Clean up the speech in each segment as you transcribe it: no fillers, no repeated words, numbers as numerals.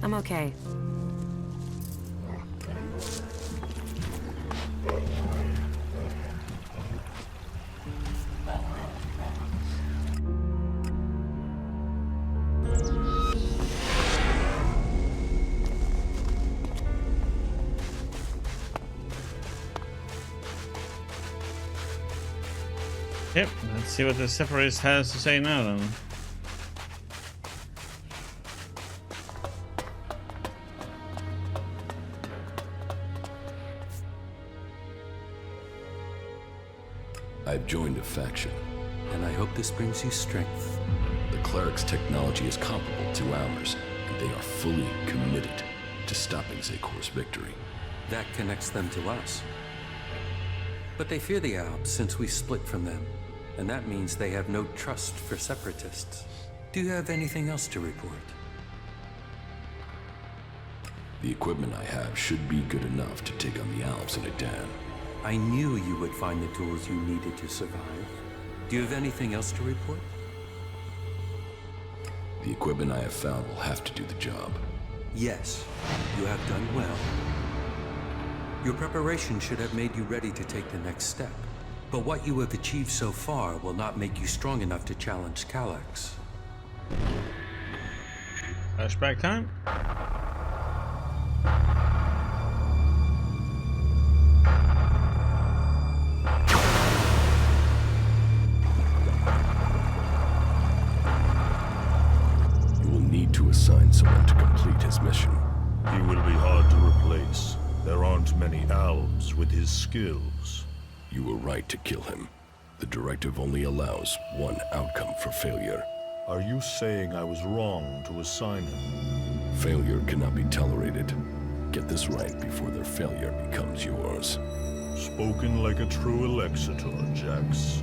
I'm okay. Yep, let's see what the Separatist has to say now then. I've joined a faction. And I hope this brings you strength. The cleric's technology is comparable to ours, and they are fully committed to stopping Zekor's victory. That connects them to us. But they fear the Alps since we split from them, and that means they have no trust for Separatists. Do you have anything else to report? The equipment I have should be good enough to take on the Alps in a dan. I knew you would find the tools you needed to survive. Do you have anything else to report? The equipment I have found will have to do the job. Yes, you have done well. Your preparation should have made you ready to take the next step. But what you have achieved so far will not make you strong enough to challenge Calyx. Flashback time. You will need to assign someone to complete his mission. He will be hard to replace. There aren't many elves with his skills. You were right to kill him. The directive only allows one outcome for failure. Are you saying I was wrong to assign him? Failure cannot be tolerated. Get this right before their failure becomes yours. Spoken like a true Elexetor, Jax.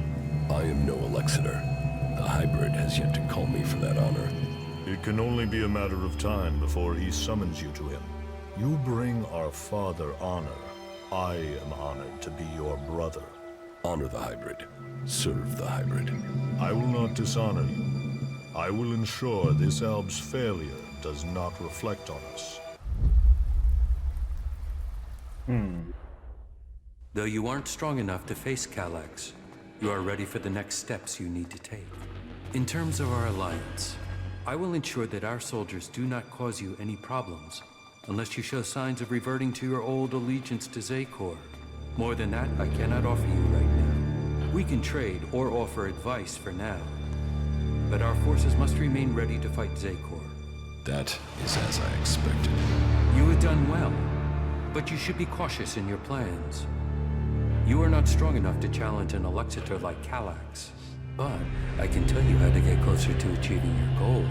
I am no Elexetor. The hybrid has yet to call me for that honor. It can only be a matter of time before he summons you to him. You bring our father honor. I am honored to be your brother. Honor the hybrid. Serve the hybrid. I will not dishonor you. I will ensure this elb's failure does not reflect on us. Though you aren't strong enough to face Calyx, you are ready for the next steps you need to take. In terms of our alliance, I will ensure that our soldiers do not cause you any problems, unless you show signs of reverting to your old allegiance to Zekor. More than that, I cannot offer you right now. We can trade or offer advice for now, but our forces must remain ready to fight Zekor. That is as I expected. You have done well, but you should be cautious in your plans. You are not strong enough to challenge an Elexetor like Calyx, but I can tell you how to get closer to achieving your goal.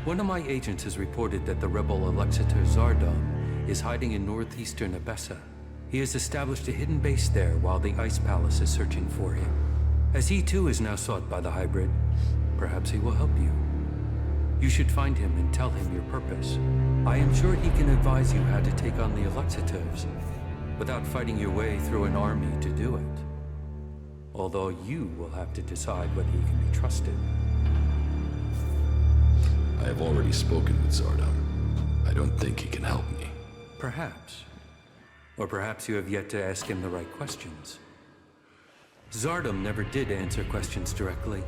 One of my agents has reported that the rebel Elexetor Zardom is hiding in northeastern Abessa. He has established a hidden base there while the Ice Palace is searching for him. As he too is now sought by the hybrid, perhaps he will help you. You should find him and tell him your purpose. I am sure he can advise you how to take on the Elexetors without fighting your way through an army to do it. Although you will have to decide whether he can be trusted. I have already spoken with Zardom. I don't think he can help me. Perhaps. Or perhaps you have yet to ask him the right questions. Zardom never did answer questions directly.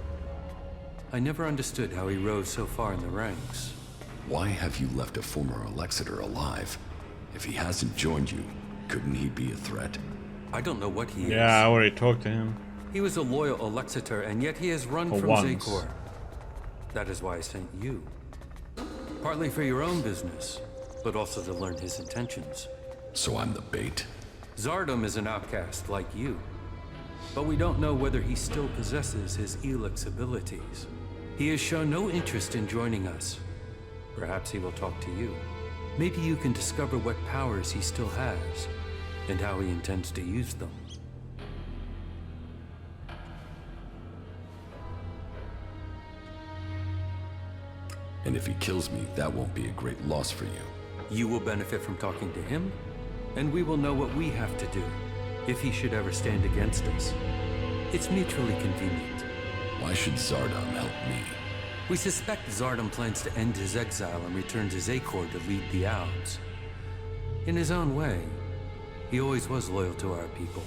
I never understood how he rose so far in the ranks. Why have you left a former Elexetor alive? If he hasn't joined you, couldn't he be a threat? I don't know what he is. Yeah, I already talked to him. He was a loyal Elexetor, and yet he has run For from once. Zekor. That is why I sent you. Partly for your own business, but also to learn his intentions. So I'm the bait? Zardom is an outcast like you, but we don't know whether he still possesses his ELEX abilities. He has shown no interest in joining us. Perhaps he will talk to you. Maybe you can discover what powers he still has, and how he intends to use them. And if he kills me, that won't be a great loss for you. You will benefit from talking to him, and we will know what we have to do, if he should ever stand against us. It's mutually convenient. Why should Zardom help me? We suspect Zardom plans to end his exile and return to Zakor to lead the Alps. In his own way, he always was loyal to our people,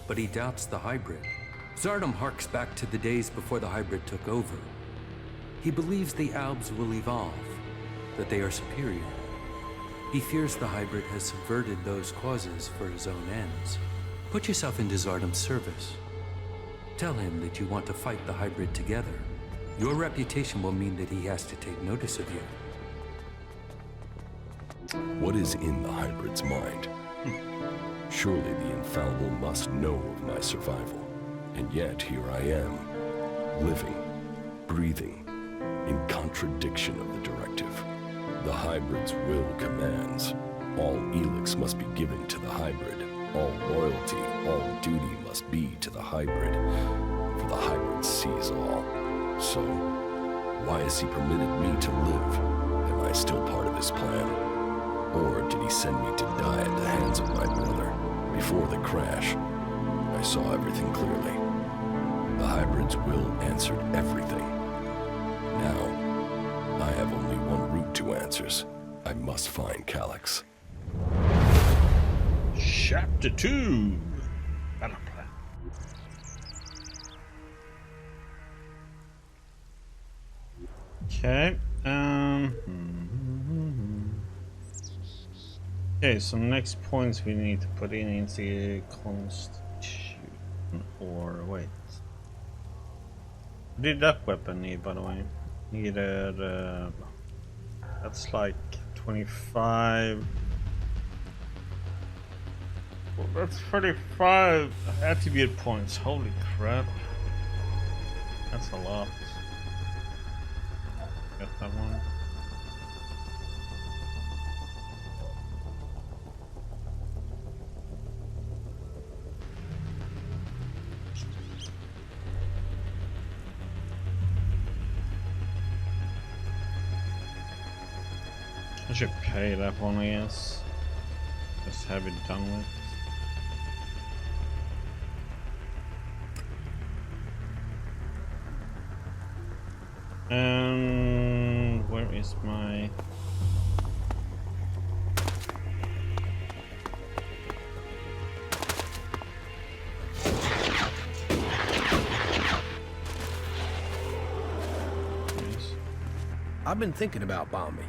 but he doubts the hybrid. Zardom harks back to the days before the hybrid took over. He believes the Alps will evolve, that they are superior. He fears the hybrid has subverted those causes for his own ends. Put yourself into Zardom's service. Tell him that you want to fight the hybrid together. Your reputation will mean that he has to take notice of you. What is in the hybrid's mind? Surely the infallible must know of my survival. And yet here I am, living, breathing, in contradiction of the directive. The hybrid's will commands. All ELEX must be given to the hybrid. All loyalty, all duty must be to the hybrid. For the hybrid sees all. So, why has he permitted me to live? Am I still part of his plan? Or did he send me to die at the hands of my brother? Before the crash, I saw everything clearly. The hybrid's will answered everything. Now, I have only one route to answers. I must find Calyx. Chapter 2. Battle plan. Okay. Okay, so next points we need to put in is the constitution, or wait. What did that weapon need, by the way? Needed, that's like 25. Well, that's 35 attribute points. Holy crap. That's a lot. Got that one. I should pay that one, I guess. Just have it done with. Where is my... I've been thinking about Bomby.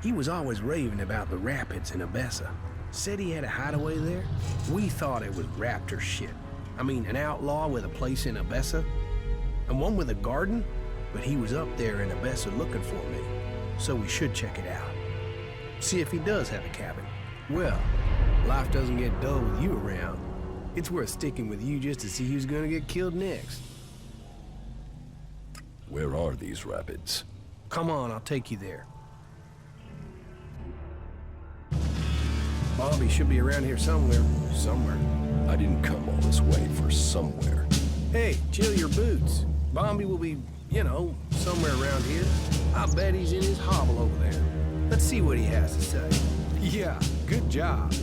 He was always raving about the rapids in Abessa. Said he had a hideaway there. We thought it was raptor shit. I mean, an outlaw with a place in Abessa, and one with a garden, but he was up there in Abessa looking for me. So we should check it out. See if he does have a cabin. Well, life doesn't get dull with you around. It's worth sticking with you just to see who's gonna get killed next. Where are these rapids? Come on, I'll take you there. Bomby should be around here somewhere. Somewhere. I didn't come all this way for somewhere. Hey, chill your boots. Bomby will be, you know, somewhere around here. I bet he's in his hovel over there. Let's see what he has to say. Yeah, good job.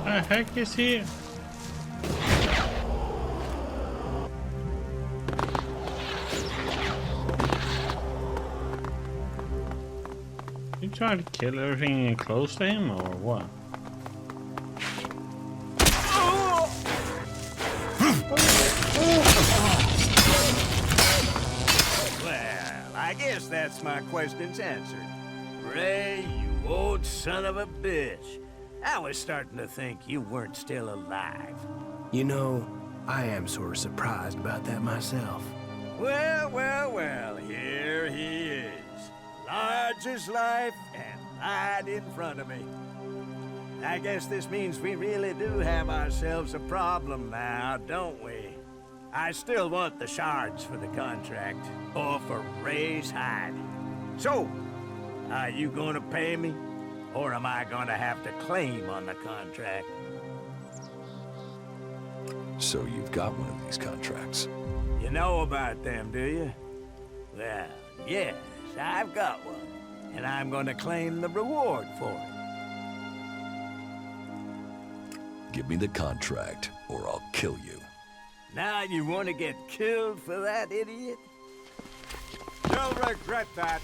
What the heck is he? You trying to kill everything close to him, or what? Well, I guess that's my questions answered. Ray, you old son of a bitch. I was starting to think you weren't still alive. You know, I am sort of surprised about that myself. Well, here he is. Large as life and right in front of me. I guess this means we really do have ourselves a problem now, don't we? I still want the shards for the contract, or for Ray's hide. So, are you gonna pay me? Or am I gonna have to claim on the contract? So you've got one of these contracts. You know about them, do you? Well, yes, I've got one. And I'm gonna claim the reward for it. Give me the contract, or I'll kill you. Now you want to get killed for that, idiot? You'll regret that.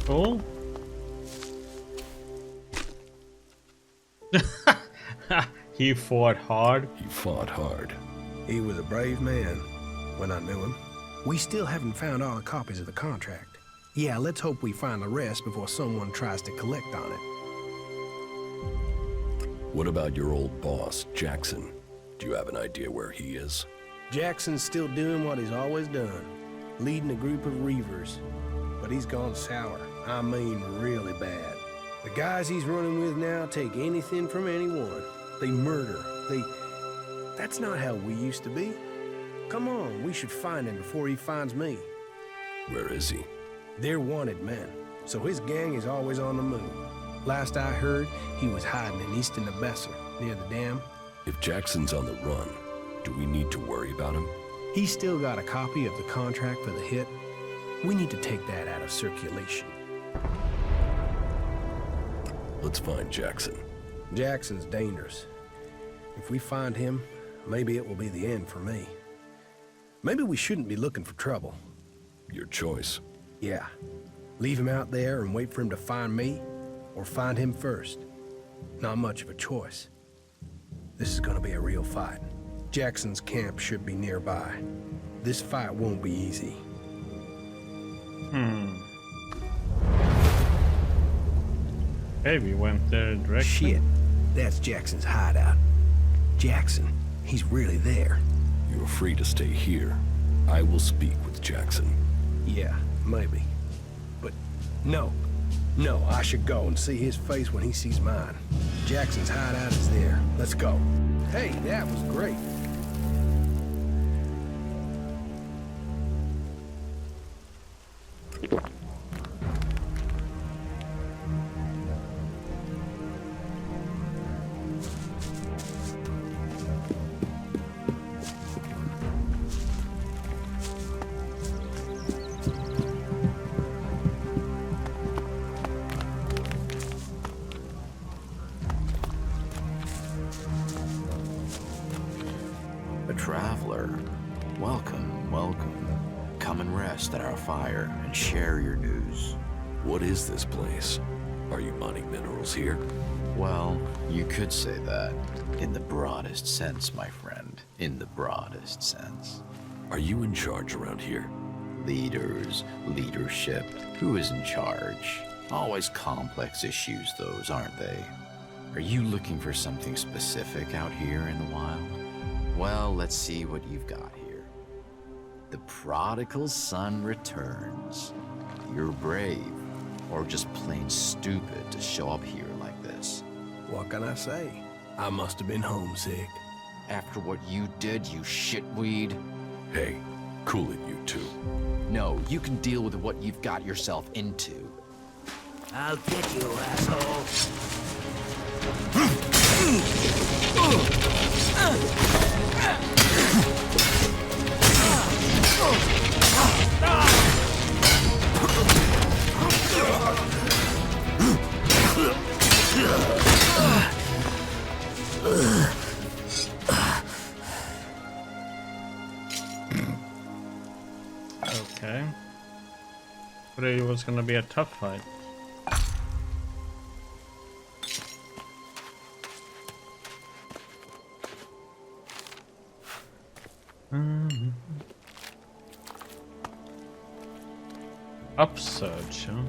Cool. He fought hard. He fought hard. He was a brave man when I knew him. We still haven't found all the copies of the contract. Yeah, let's hope we find the rest before someone tries to collect on it. What about your old boss, Jackson? Do you have an idea where he is? Jackson's still doing what he's always done, leading a group of reavers. But he's gone sour. I mean, really bad. The guys he's running with now take anything from anyone. They murder. That's not how we used to be. Come on, we should find him before he finds me. Where is he? They're wanted men, so his gang is always on the move. Last I heard, he was hiding in eastern Nebessa, near the dam. If Jackson's on the run, do we need to worry about him? He's still got a copy of the contract for the hit. We need to take that out of circulation. Let's find Jackson. Jackson's dangerous. If we find him, maybe it will be the end for me. Maybe we shouldn't be looking for trouble. Your choice. Yeah. Leave him out there and wait for him to find me, or find him first. Not much of a choice. This is gonna be a real fight. Jackson's camp should be nearby. This fight won't be easy. Okay, we went there directly. Shit. That's Jackson's hideout. Jackson, he's really there. You're free to stay here. I will speak with Jackson. Yeah, maybe. But no. No, I should go and see his face when he sees mine. Jackson's hideout is there. Let's go. Hey, that was great. A traveler. Welcome, welcome. Come and rest at our fire and share your news. What is this place? Are you mining minerals here? Well, you could say that. In the broadest sense, my friend. In the broadest sense. Are you in charge around here? Leaders, leadership. Who is in charge? Always complex issues, those, aren't they? Are you looking for something specific out here in the wild? Well, let's see what you've got here. The prodigal son returns. You're brave, or just plain stupid to show up here like this. What can I say? I must have been homesick. After what you did, you shitweed? Hey, cool it, you two. No, you can deal with what you've got yourself into. I'll get you, asshole. Okay. But it was gonna be a tough fight. Upsurge, huh?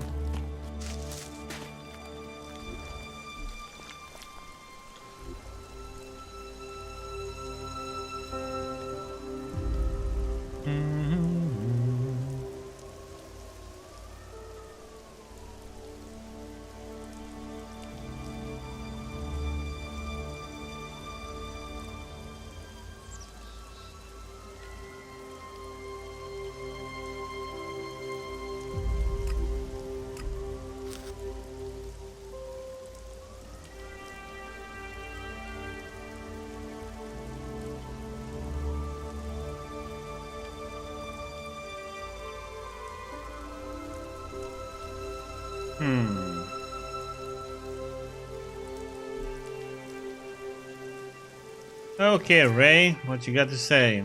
Okay, Ray, what you got to say?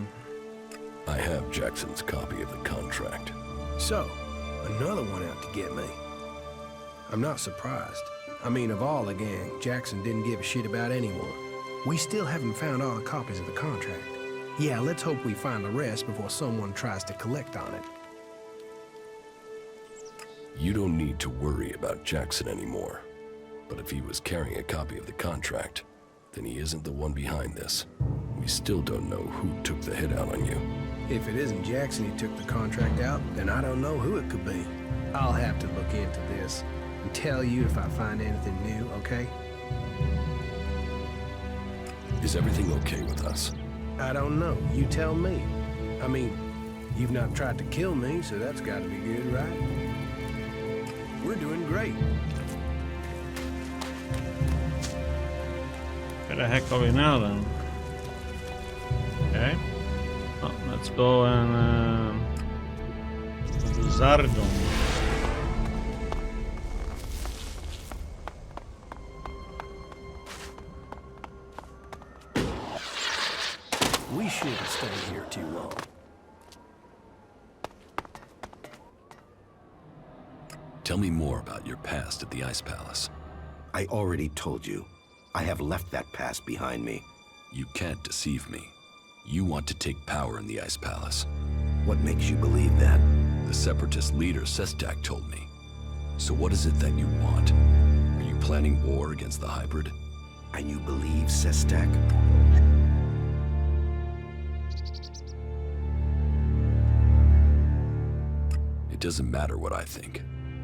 I have Jackson's copy of the contract. So, another one out to get me. I'm not surprised. I mean, of all the gang, Jackson didn't give a shit about anyone. We still haven't found all the copies of the contract. Yeah, let's hope we find the rest before someone tries to collect on it. You don't need to worry about Jackson anymore. But if he was carrying a copy of the contract, then he isn't the one behind this. We still don't know who took the hit out on you. If it isn't Jackson who took the contract out, then I don't know who it could be. I'll have to look into this and tell you if I find anything new, okay? Is everything okay with us? I don't know. You tell me. I mean, you've not tried to kill me, so that's gotta be good, right? We're doing great. Where the heck are we now then? Okay. Oh, let's go and Zardom. We shouldn't stay here too long. Tell me more about your past at the Ice Palace. I already told you. I have left that past behind me. You can't deceive me. You want to take power in the Ice Palace. What makes you believe that? The Separatist leader, Sestak, told me. So what is it that you want? Are you planning war against the hybrid? And you believe Sestak? It doesn't matter what I think.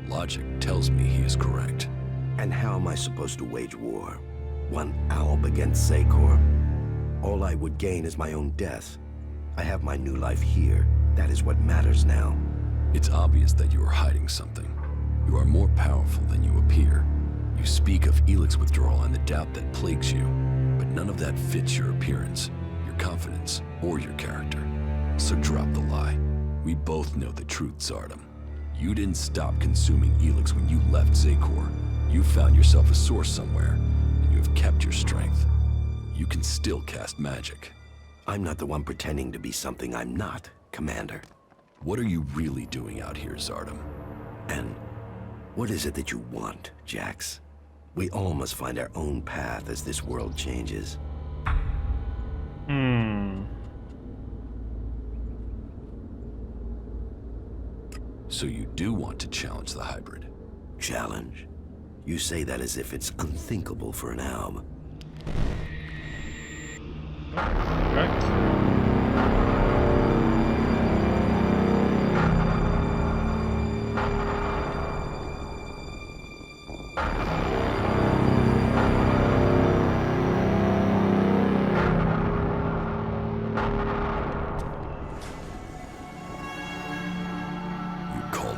Logic tells me he is correct. And how am I supposed to wage war? One alb against Zakor? All I would gain is my own death. I have my new life here. That is what matters now. It's obvious that you are hiding something. You are more powerful than you appear. You speak of ELEX withdrawal and the doubt that plagues you, but none of that fits your appearance, your confidence, or your character. So drop the lie. We both know the truth, Zardom. You didn't stop consuming ELEX when you left Zakor. You found yourself a source somewhere, and you have kept your strength. You can still cast magic. I'm not the one pretending to be something I'm not, Commander. What are you really doing out here, Zardom? And what is it that you want, Jax? We all must find our own path as this world changes. So you do want to challenge the hybrid? Challenge? You say that as if it's unthinkable for an alb.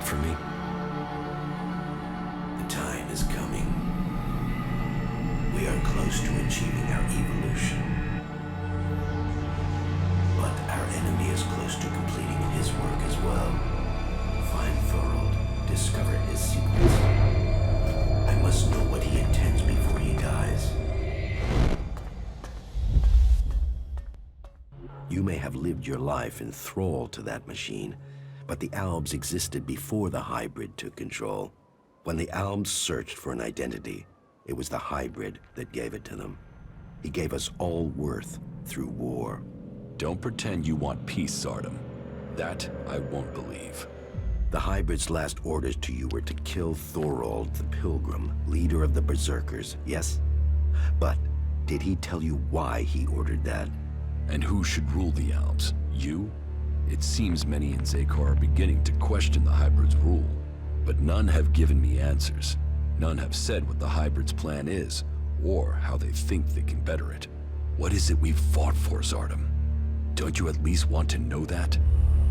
For me? The time is coming. We are close to achieving our evolution. But our enemy is close to completing his work as well. Find Thorold, discover his secrets. I must know what he intends before he dies. You may have lived your life in thrall to that machine, But the Albs existed before the hybrid took control. When the Albs searched for an identity, it was the hybrid that gave it to them. He gave us all worth through war. Don't pretend you want peace, Zardom. That I won't believe. The hybrid's last orders to you were to kill Thorold the Pilgrim, leader of the Berserkers, yes? But did he tell you why he ordered that? And who should rule the Alps? You? It seems many in Zakor are beginning to question the hybrid's rule, but none have given me answers. None have said what the hybrid's plan is, or how they think they can better it. What is it we've fought for, Zardom? Don't you at least want to know that?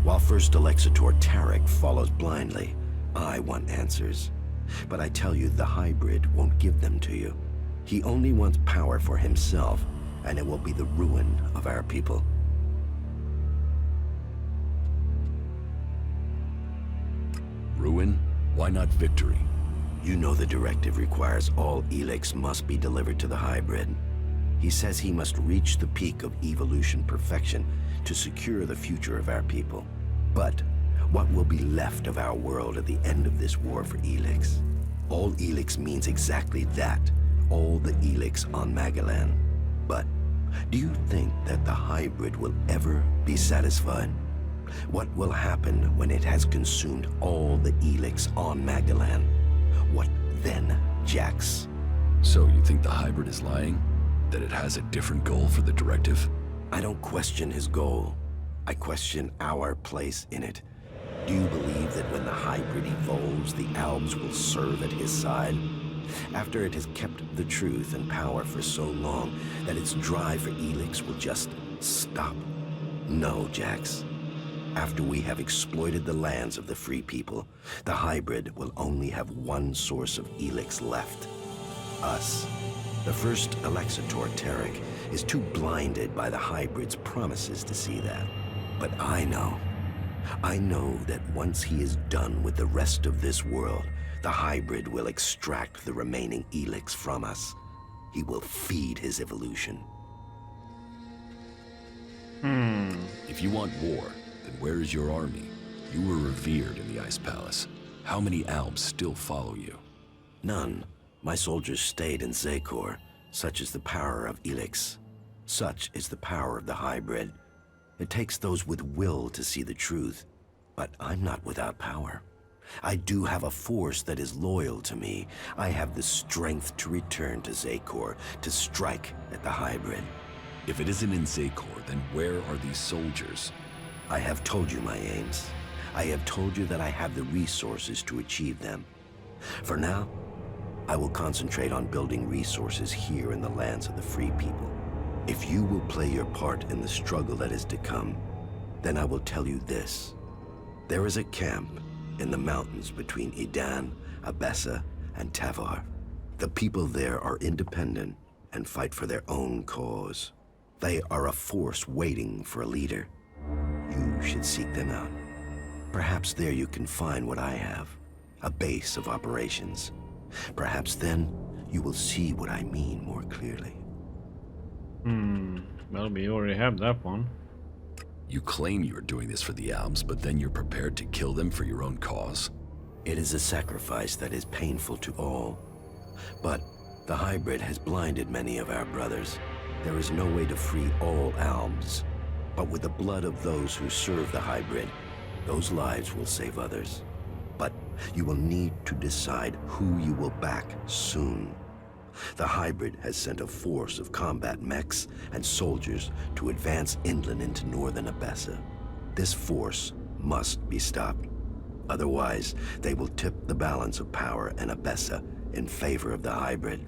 While First Elexetor Tarek follows blindly, I want answers. But I tell you, the hybrid won't give them to you. He only wants power for himself, and it will be the ruin of our people. Ruin? Why not victory? You know the directive requires all ELEX must be delivered to the hybrid. He says he must reach the peak of evolution perfection to secure the future of our people. But what will be left of our world at the end of this war for ELEX? All ELEX means exactly that, all the ELEX on Magellan. But do you think that the hybrid will ever be satisfied? What will happen when it has consumed all the ELEX on Magellan? What then, Jax? So you think the hybrid is lying? That it has a different goal for the directive? I don't question his goal. I question our place in it. Do you believe that when the hybrid evolves, the Albs will serve at his side? After it has kept the truth and power for so long that its drive for ELEX will just stop? No, Jax. After we have exploited the lands of the free people, the hybrid will only have one source of ELEX left. Us. The first Elexetor Tarek is too blinded by the hybrid's promises to see that. But I know that once he is done with the rest of this world, the hybrid will extract the remaining ELEX from us. He will feed his evolution. If you want war, then where is your army? You were revered in the Ice Palace. How many Alps still follow you? None. My soldiers stayed in Zakor. Such is the power of ELEX. Such is the power of the hybrid. It takes those with will to see the truth. But I'm not without power. I do have a force that is loyal to me. I have the strength to return to Zakor, to strike at the hybrid. If it isn't in Zakor, then where are these soldiers? I have told you my aims. I have told you that I have the resources to achieve them. For now, I will concentrate on building resources here in the lands of the free people. If you will play your part in the struggle that is to come, then I will tell you this. There is a camp in the mountains between Idan, Abessa, and Tavar. The people there are independent and fight for their own cause. They are a force waiting for a leader. You should seek them out. Perhaps there you can find what I have, a base of operations. Perhaps then you will see what I mean more clearly. Well, we already have that one. You claim you are doing this for the Alps, but then you're prepared to kill them for your own cause? It is a sacrifice that is painful to all. But the hybrid has blinded many of our brothers. There is no way to free all Alps. But with the blood of those who serve the hybrid, those lives will save others. But you will need to decide who you will back soon. The hybrid has sent a force of combat mechs and soldiers to advance inland into northern Abessa. This force must be stopped. Otherwise, they will tip the balance of power in Abessa in favor of the hybrid.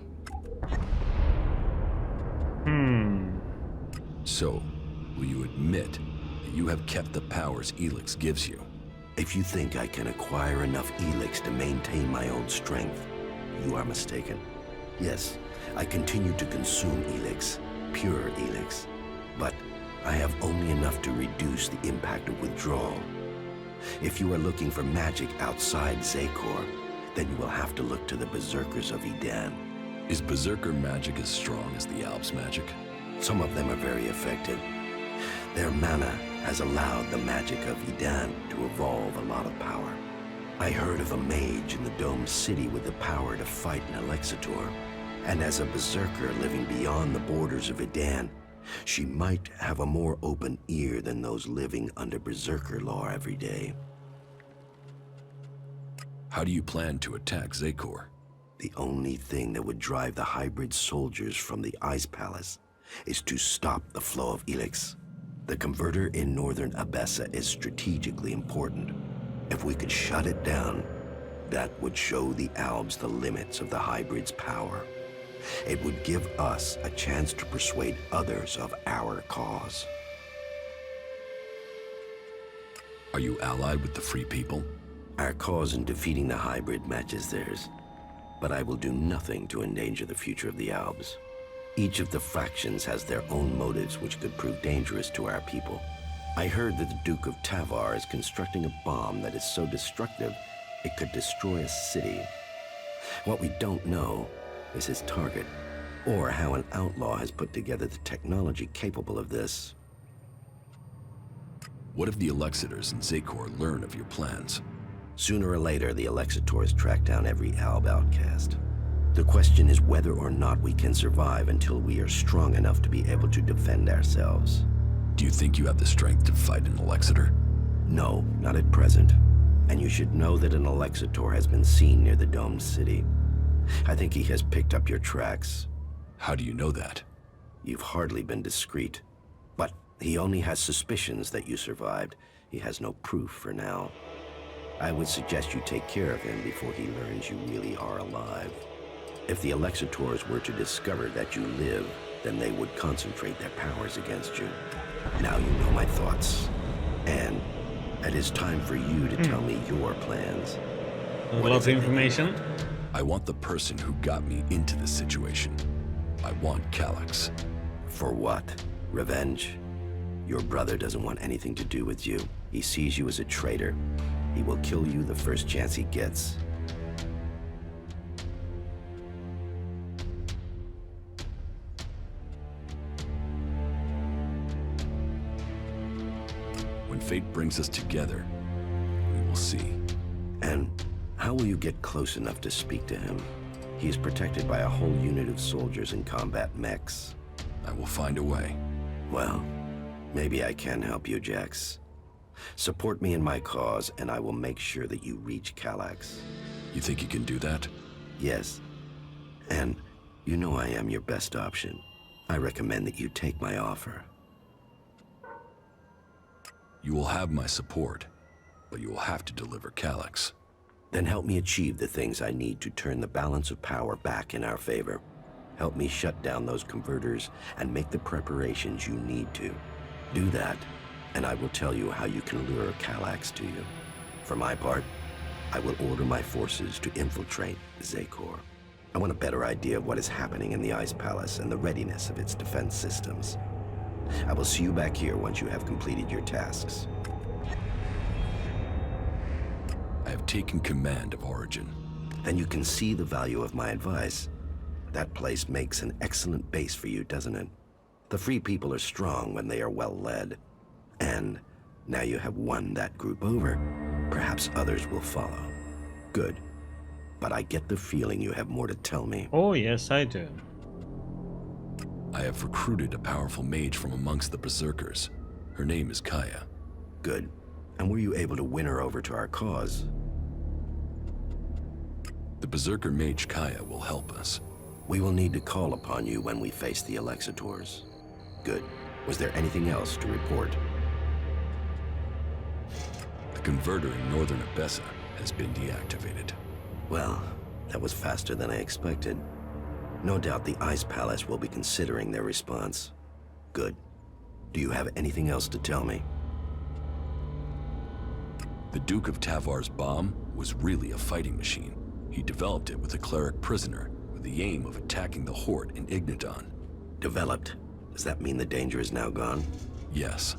So, will you admit that you have kept the powers ELEX gives you? If you think I can acquire enough ELEX to maintain my own strength, you are mistaken. Yes, I continue to consume ELEX, pure ELEX, but I have only enough to reduce the impact of withdrawal. If you are looking for magic outside Zakor, then you will have to look to the Berserkers of Idan. Is Berserker magic as strong as the Alps magic? Some of them are very effective. Their mana has allowed the magic of Edan to evolve a lot of power. I heard of a mage in the Dome City with the power to fight an Elexetor. And as a berserker living beyond the borders of Edan, she might have a more open ear than those living under berserker law every day. How do you plan to attack Zakor? The only thing that would drive the hybrid soldiers from the Ice Palace is to stop the flow of ELEX. The converter in northern Abessa is strategically important. If we could shut it down, that would show the Albs the limits of the hybrid's power. It would give us a chance to persuade others of our cause. Are you allied with the Free People? Our cause in defeating the hybrid matches theirs, but I will do nothing to endanger the future of the Albs. Each of the factions has their own motives which could prove dangerous to our people. I heard that the Duke of Tavar is constructing a bomb that is so destructive it could destroy a city. What we don't know is his target, or how an outlaw has put together the technology capable of this. What if the Elexetors and Zakor learn of your plans? Sooner or later, the Elexetors track down every Alb outcast. The question is whether or not we can survive until we are strong enough to be able to defend ourselves. Do you think you have the strength to fight an Elexetor? No, not at present. And you should know that an Elexetor has been seen near the Domed City. I think he has picked up your tracks. How do you know that? You've hardly been discreet. But he only has suspicions that you survived. He has no proof for now. I would suggest you take care of him before he learns you really are alive. If the Elexetors were to discover that you live, then they would concentrate their powers against you. Now you know my thoughts. And it is time for you to tell me your plans. A lot of information. I want the person who got me into this situation. I want Calyx. For what? Revenge? Your brother doesn't want anything to do with you. He sees you as a traitor. He will kill you the first chance he gets. When fate brings us together, we will see. And how will you get close enough to speak to him? He is protected by a whole unit of soldiers in combat mechs. I will find a way. Well, maybe I can help you, Jax. Support me in my cause, and I will make sure that you reach Calyx. You think you can do that? Yes. And you know I am your best option. I recommend that you take my offer. You will have my support, but you will have to deliver Calyx. Then help me achieve the things I need to turn the balance of power back in our favor. Help me shut down those converters and make the preparations you need to. Do that, and I will tell you how you can lure Calyx to you. For my part, I will order my forces to infiltrate Zakor. I want a better idea of what is happening in the Ice Palace and the readiness of its defense systems. I will see you back here once you have completed your tasks. I have taken command of Origin. Then you can see the value of my advice. That place makes an excellent base for you, doesn't it? The Free People are strong when they are well led. And now you have won that group over. Perhaps others will follow. Good. But I get the feeling you have more to tell me. Oh, yes, I do. I have recruited a powerful mage from amongst the Berserkers. Her name is Caja. Good. And were you able to win her over to our cause? The Berserker mage Caja will help us. We will need to call upon you when we face the Elexetors. Good. Was there anything else to report? The converter in northern Abessa has been deactivated. Well, that was faster than I expected. No doubt the Ice Palace will be considering their response. Good. Do you have anything else to tell me? The Duke of Tavar's bomb was really a fighting machine. He developed it with a cleric prisoner with the aim of attacking the Horde in Igniton. Developed? Does that mean the danger is now gone? Yes.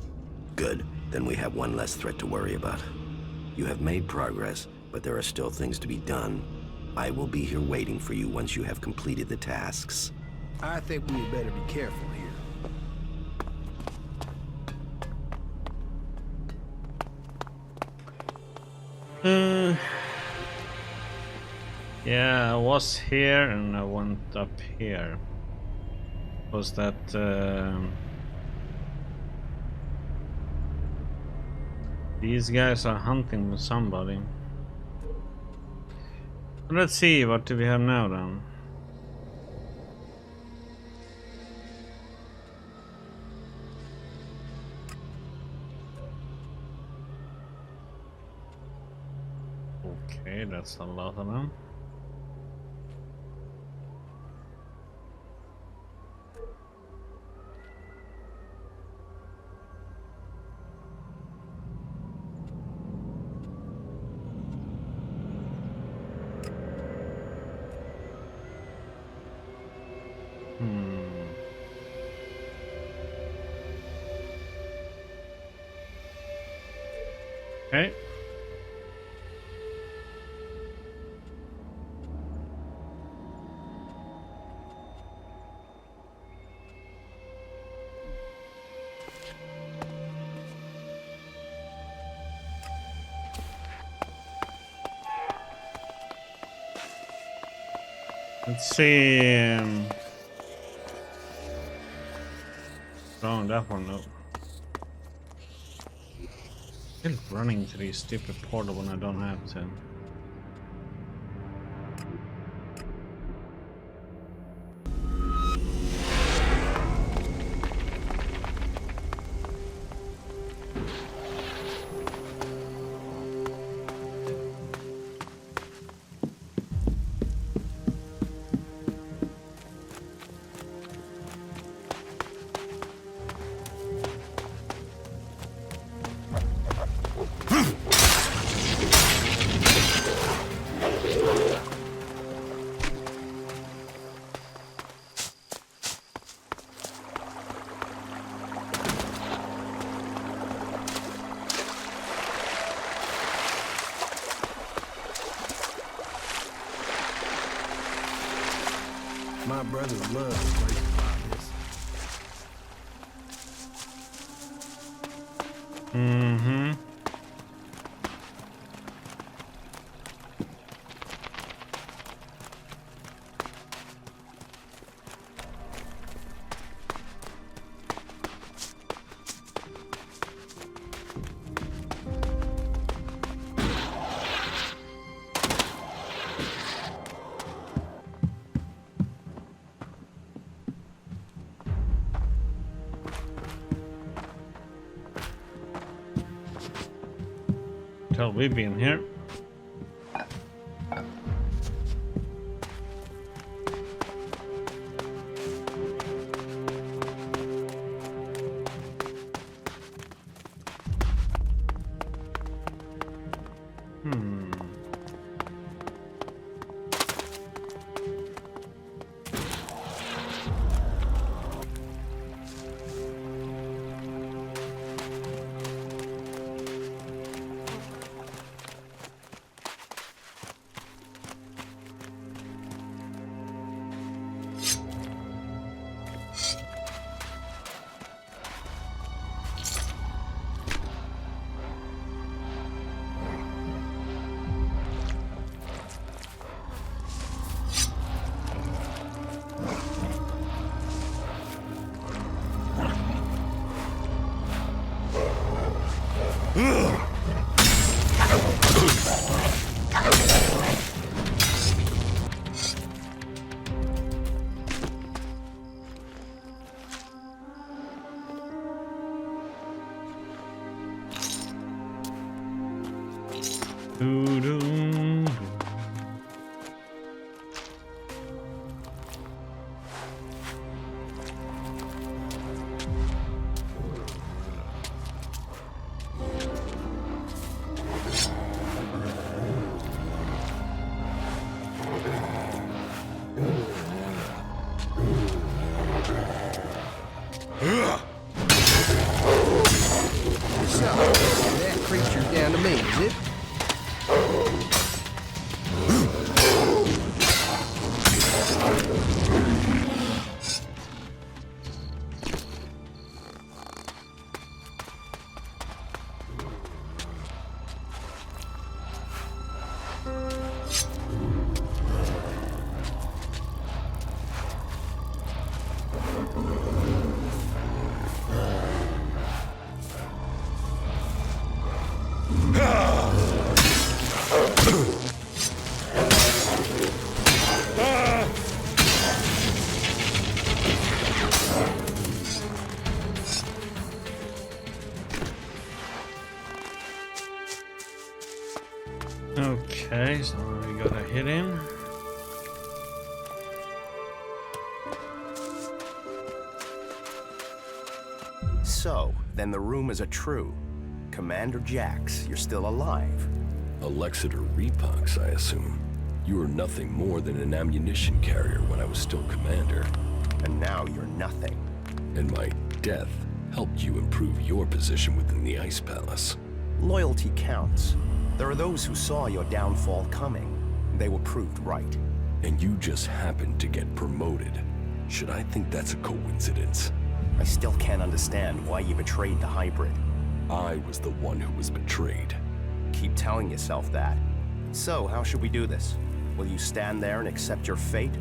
Good. Then we have one less threat to worry about. You have made progress, but there are still things to be done. I will be here waiting for you once you have completed the tasks. I think we had better be careful here. Yeah, I was here and I went up here. Was that these guys are hunting with somebody. Let's see, what do we have now then? Okay, that's a lot of them. Okay. Let's see. Wrong, that one, no. Still running to these stupid portal when I don't have to. My brother loves places like this. Mm-hmm. Tell we've been here. That creature's down to me, is it? hit him. So, then the rumors are true. Commander Jax, you're still alive. Elexetor Repox, I assume. You were nothing more than an ammunition carrier when I was still commander. And now you're nothing. And my death helped you improve your position within the Ice Palace. Loyalty counts. There are those who saw your downfall coming. They were proved right. And you just happened to get promoted. Should I think that's a coincidence? I still can't understand why you betrayed the hybrid. I was the one who was betrayed. Keep telling yourself that. So, how should we do this? Will you stand there and accept your fate?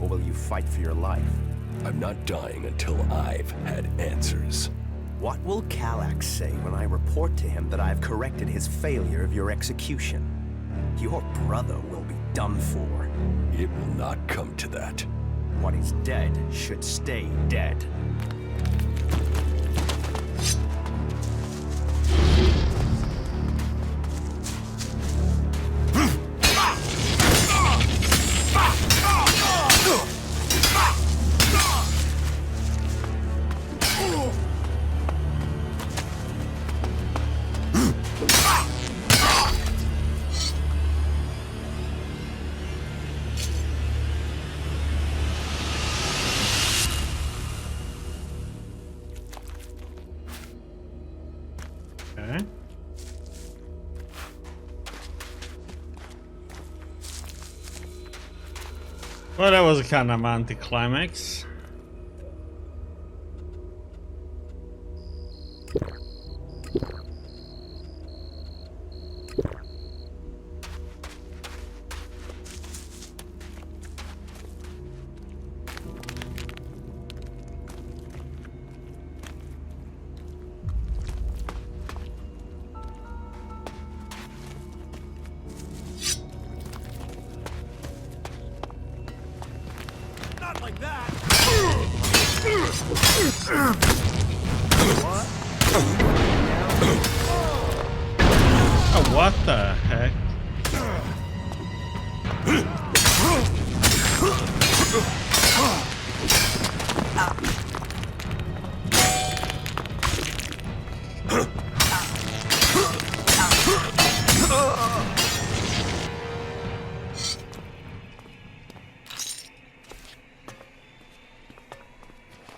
Or will you fight for your life? I'm not dying until I've had answers. What will Caja say when I report to him that I've corrected his failure of your execution? Your brother will be done for. It will not come to that. What is dead should stay dead. Okay. Well, that was a kind of anticlimax. Not like that. Oh, what the heck?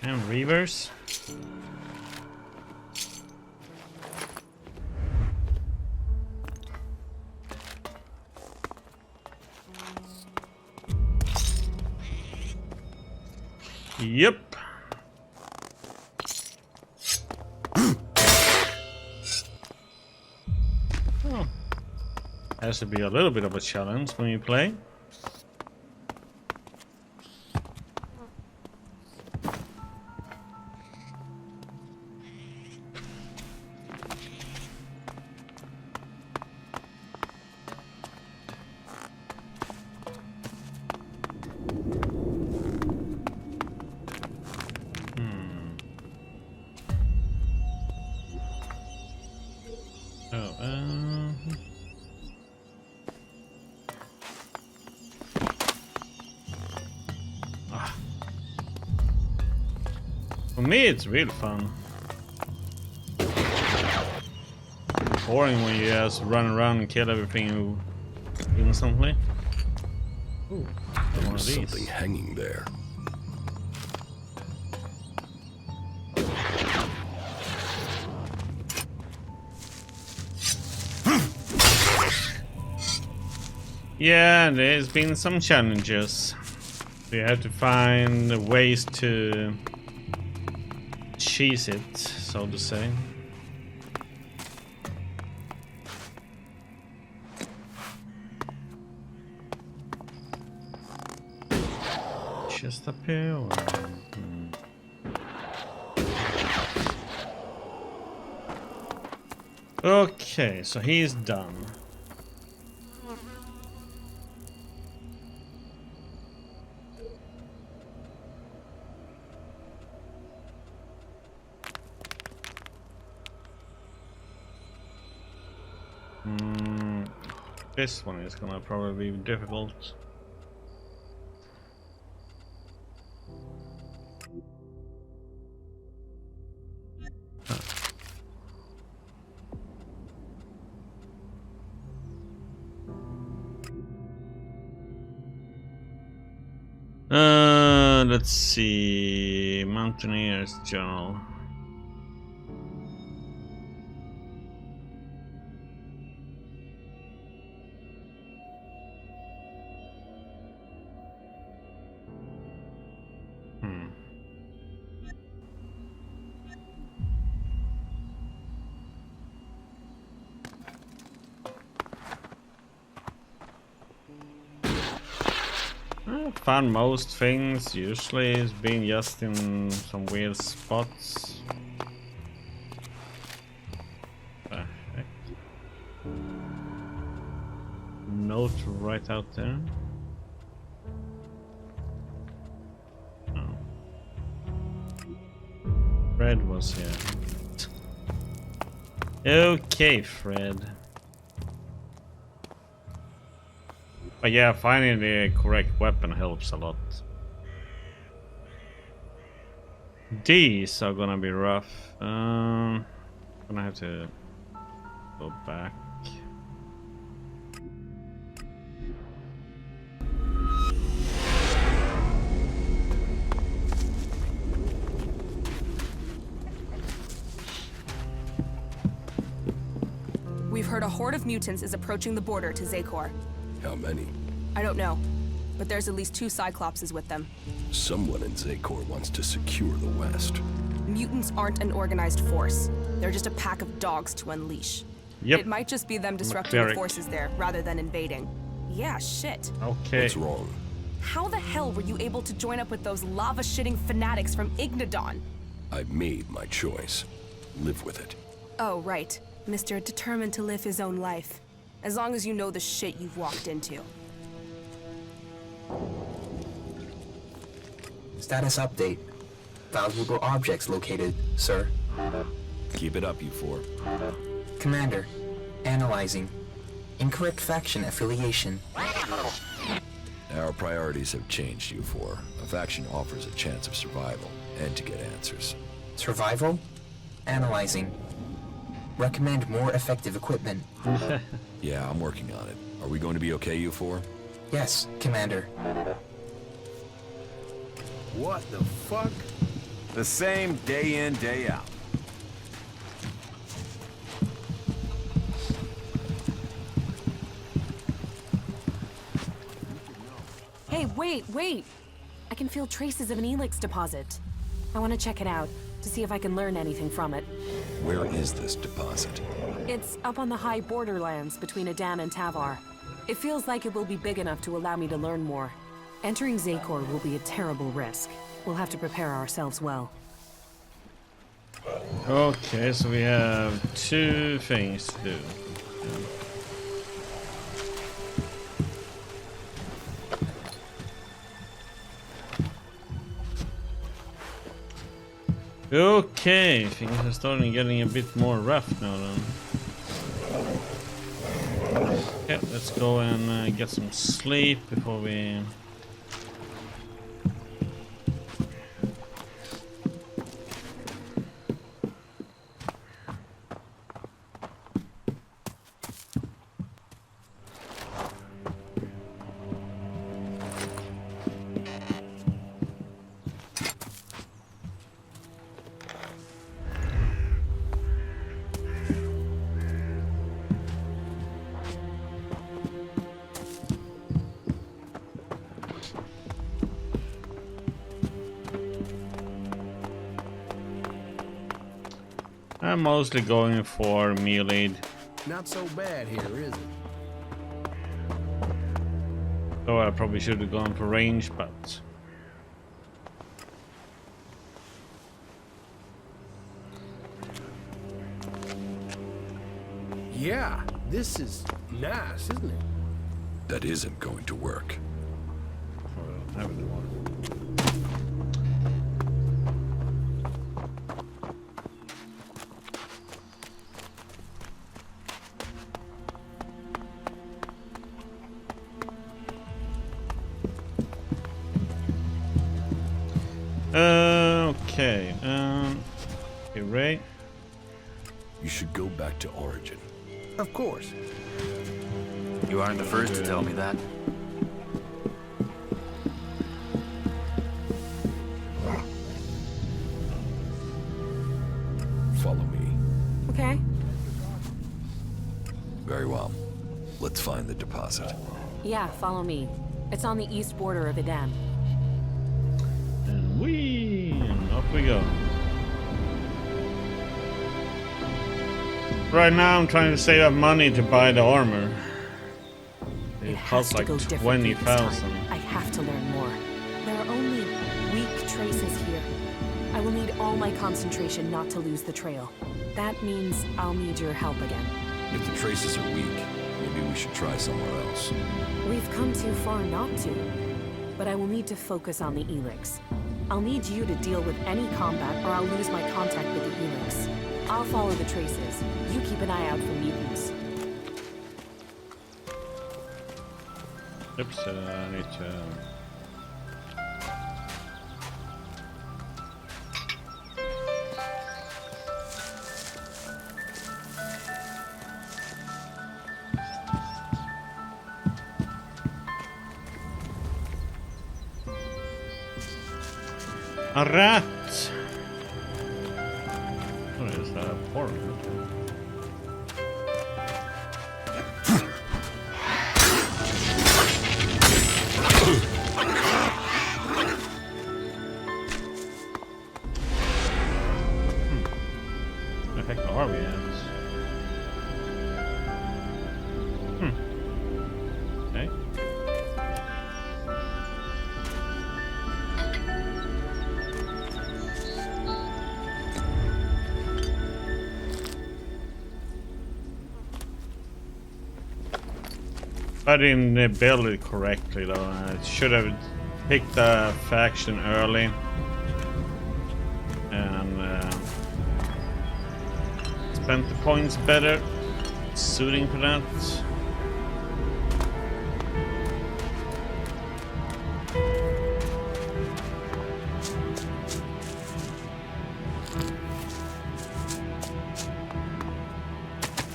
And reverse. Yep. Oh. Has to be a little bit of a challenge when you play. For me, it's real fun. Boring when you just run around and kill everything instantly. Ooh, one of Something these. hanging there. Yeah, there's been some challenges. We have to find ways to cheese it, so to say. Just up here. Or... Okay, so he's done. This one is gonna probably be difficult. Let's see. Mountaineer's Journal. I found most things. Usually it's been just in some weird spots. The heck? Note right out there. Oh. Fred was here. Okay, Fred. But yeah, finding the correct weapon helps a lot. These are gonna be rough. Gonna have to go back. We've heard a horde of mutants is approaching the border to Zakor. How many? I don't know, but there's at least 2 Cyclopses with them. Someone in Zakor wants to secure the West. Mutants aren't an organized force. They're just a pack of dogs to unleash. Yep. It might just be them disrupting the forces there rather than invading. Yeah, shit. Okay. What's wrong? How the hell were you able to join up with those lava-shitting fanatics from Ignadon? I made my choice. Live with it. Oh, right. Mr. Determined to live his own life. As long as you know the shit you've walked into. Status update. Valuable objects located, sir. Keep it up, you four. Commander, analyzing. Incorrect faction affiliation. Our priorities have changed, you four. A faction offers a chance of survival and to get answers. Survival? Analyzing. Recommend more effective equipment. Yeah, I'm working on it. Are we going to be okay, you four? Yes, Commander. What the fuck? The same day in, day out. Hey, wait! I can feel traces of an ELEX deposit. I want to check it out, to see if I can learn anything from it. Where is this deposit? It's up on the high borderlands between Adan and Tavar. It feels like it will be big enough to allow me to learn more. Entering Zakor will be a terrible risk. We'll have to prepare ourselves well. Okay, so we have 2 things to do. Okay, things are starting getting a bit more rough now then. Okay, let's go and get some sleep before we... I'm mostly going for melee. Not so bad here, is it? Though I probably should have gone for range, but... Yeah, this is nice, isn't it? That isn't going to work. I don't know. Okay. Okay, Ray. You should go back to Origin. Of course. You aren't the first to tell me that. Follow me. Okay. Very well. Let's find the deposit. Yeah, follow me. It's on the east border of Edan. And off we go. Right now I'm trying to save up money to buy the armor. It costs like 20,000. I have to learn more. There are only weak traces here. I will need all my concentration not to lose the trail. That means I'll need your help again. If the traces are weak, maybe we should try somewhere else. We've come too far not to. But I will need to focus on the ELEX. I'll need you to deal with any combat or I'll lose my contact with the ELEX. I'll follow the traces. You keep an eye out for mutants. Oops, I need to... A rat! What is that? Horror? What the heck are we at? Okay. I didn't build it correctly though. I should have picked the faction early and spent the points better suiting for that.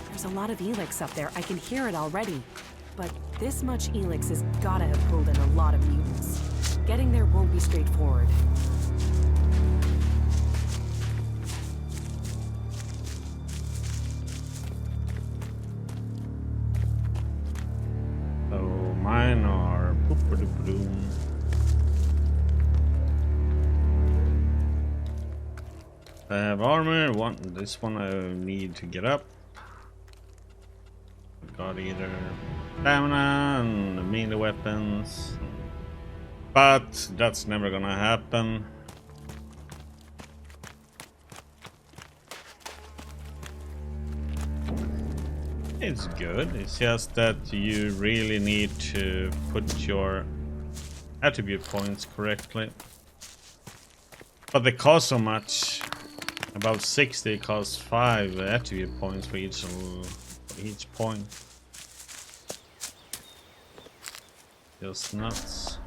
There's a lot of ELEX up there. I can hear it already. But this much ELEX has gotta have pulled in a lot of mutants. Getting there won't be straightforward. So mine are boop-a-doop-a-doom. I have armor. This one I need to get up. Got either stamina and melee weapons, but that's never gonna happen. It's good. It's just that you really need to put your attribute points correctly. But they cost so much. About 60 costs 5 attribute points for each point. Just nuts.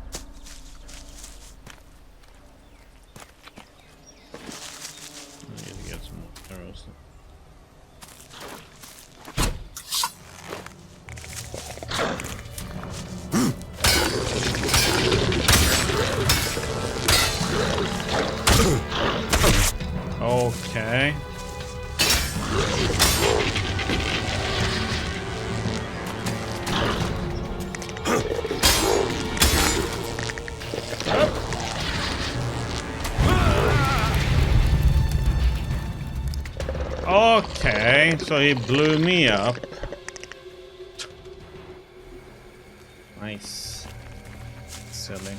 I need to get some arrows. Okay. Okay, so he blew me up. Nice. Silly.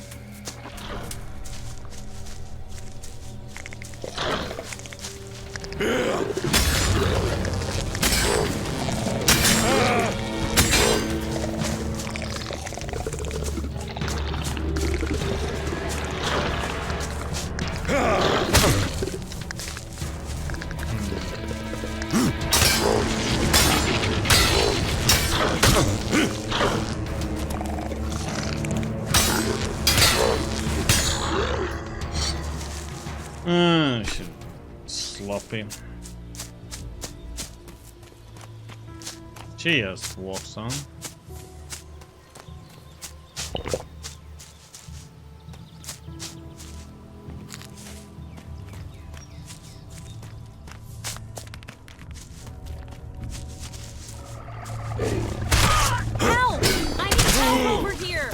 Should sloppy. She just walks on. Help! I need help over here!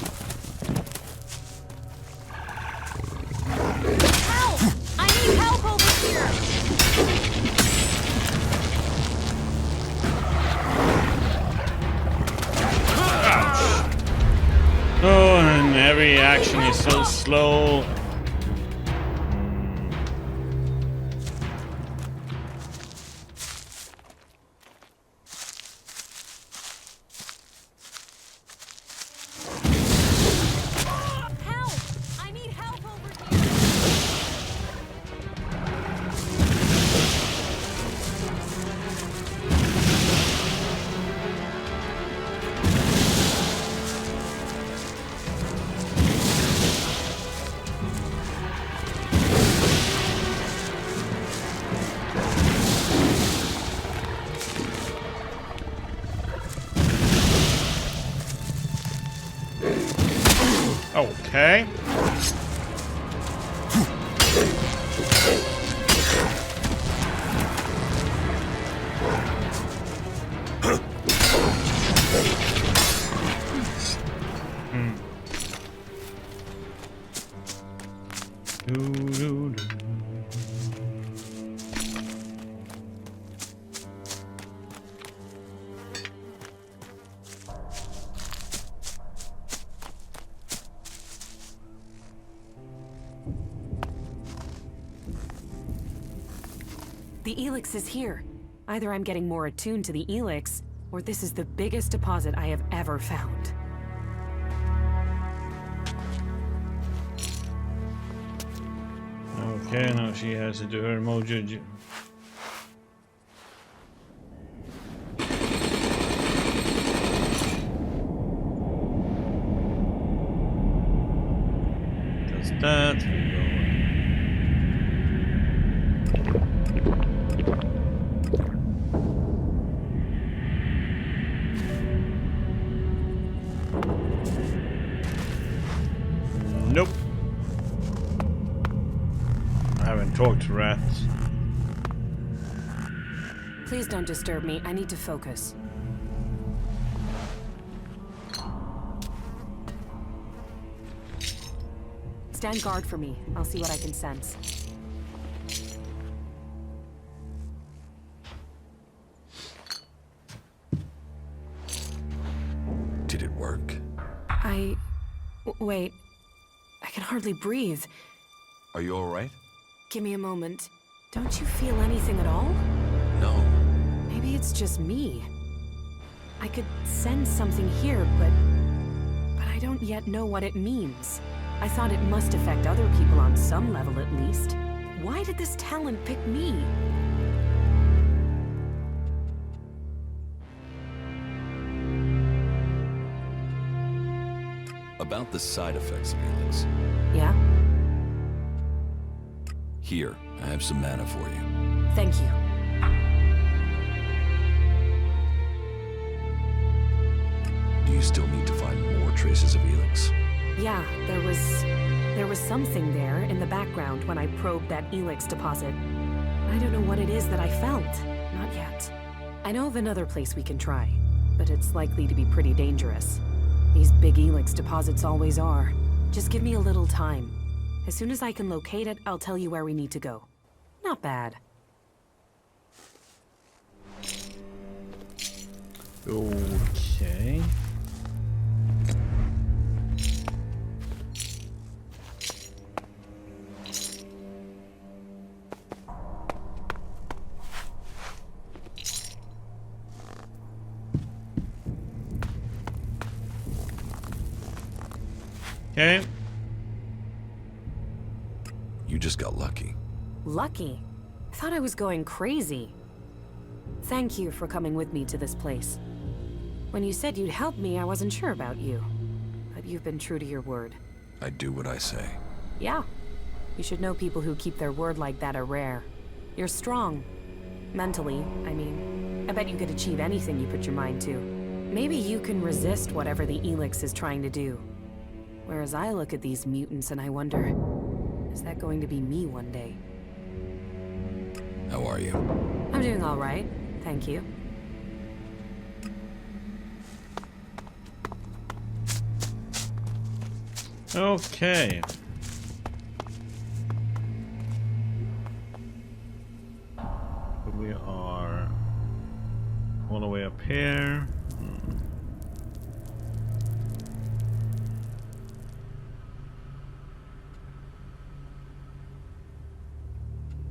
Help! I need help over here! Oh, and every action is so slow. Help! I need help over here! Okay. The Elix is here. Either I'm getting more attuned to the Elix, or this is the biggest deposit I have ever found. Okay, now she has to do her mojo. Does that we go. Nope. I haven't talked to rats. Please don't disturb me. I need to focus. Stand guard for me. I'll see what I can sense. Did it work? Wait. I can hardly breathe. Are you all right? Give me a moment. Don't you feel anything at all? No. Maybe it's just me. I could sense something here, but I don't yet know what it means. I thought it must affect other people on some level at least. Why did this talent pick me? About the side effects of ELEX. Yeah? Here, I have some mana for you. Thank you. Do you still need to find more traces of ELEX? Yeah, there was something there in the background when I probed that Elix deposit. I don't know what it is that I felt. Not yet. I know of another place we can try, but it's likely to be pretty dangerous. These big Elix deposits always are. Just give me a little time. As soon as I can locate it, I'll tell you where we need to go. Not bad. Okay. Okay. You just got lucky. Lucky? I thought I was going crazy. Thank you for coming with me to this place. When you said you'd help me, I wasn't sure about you. But you've been true to your word. I do what I say. Yeah. You should know people who keep their word like that are rare. You're strong. Mentally, I mean. I bet you could achieve anything you put your mind to. Maybe you can resist whatever the ELEX is trying to do. Whereas I look at these mutants and I wonder, is that going to be me one day? How are you? I'm doing all right, thank you. Okay. We are all the way up here.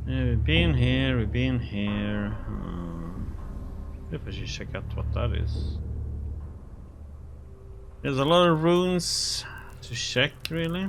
Yeah, we've been here, we've been here. If I should check out what that is. There's a lot of runes to check, really.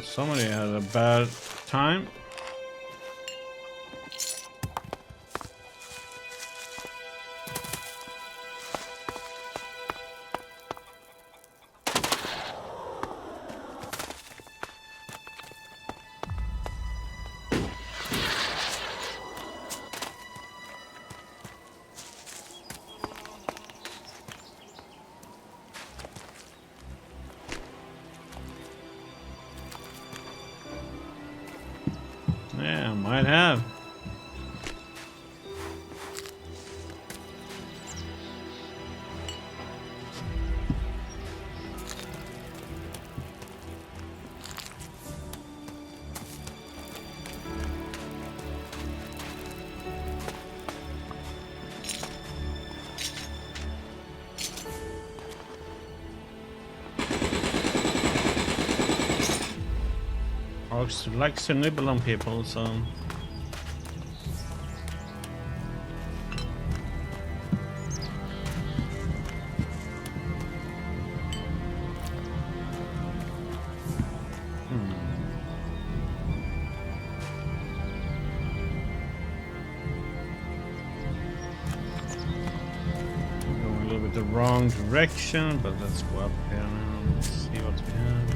Somebody had a bad time. Yeah, might have. Orcs likes to nibble on people, so. Going a little bit the wrong direction, but let's go up here now. Let's see what we have.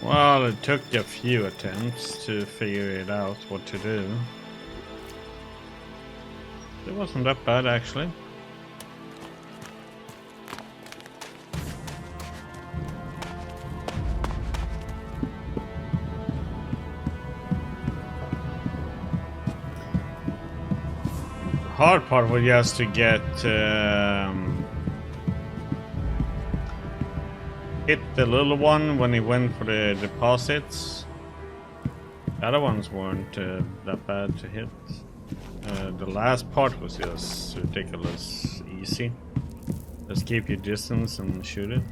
Well, it took a few attempts to figure it out what to do. It wasn't that bad, actually. The hard part was just to get hit the little one when he went for the deposits. The other ones weren't that bad to hit. The last part was just ridiculous easy. Just keep your distance and shoot it.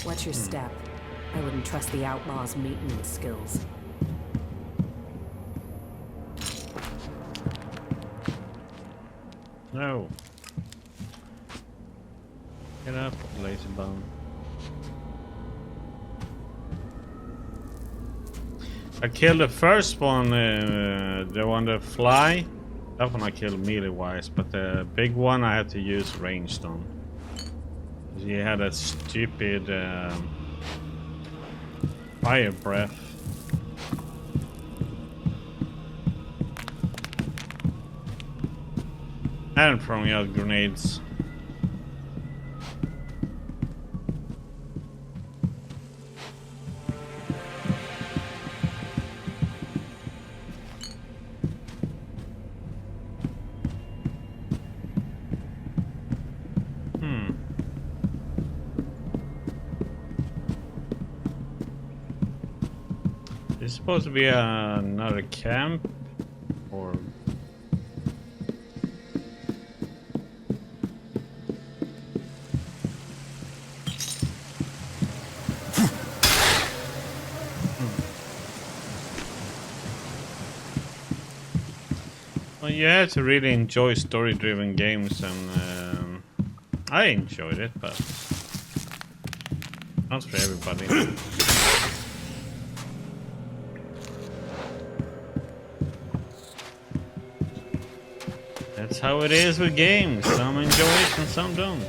Watch your step. I wouldn't trust the outlaws' maintenance skills. No. Get up, lazy bone. I killed the first one, the one that fly. That one I killed melee wise, but the big one I had to use ranged on. He had a stupid fire breath. And throwing out grenades. Is it supposed to be another camp? Or... Well, you have to really enjoy story-driven games, and I enjoyed it, but not for everybody. That's how it is with games. Some enjoy it and some don't.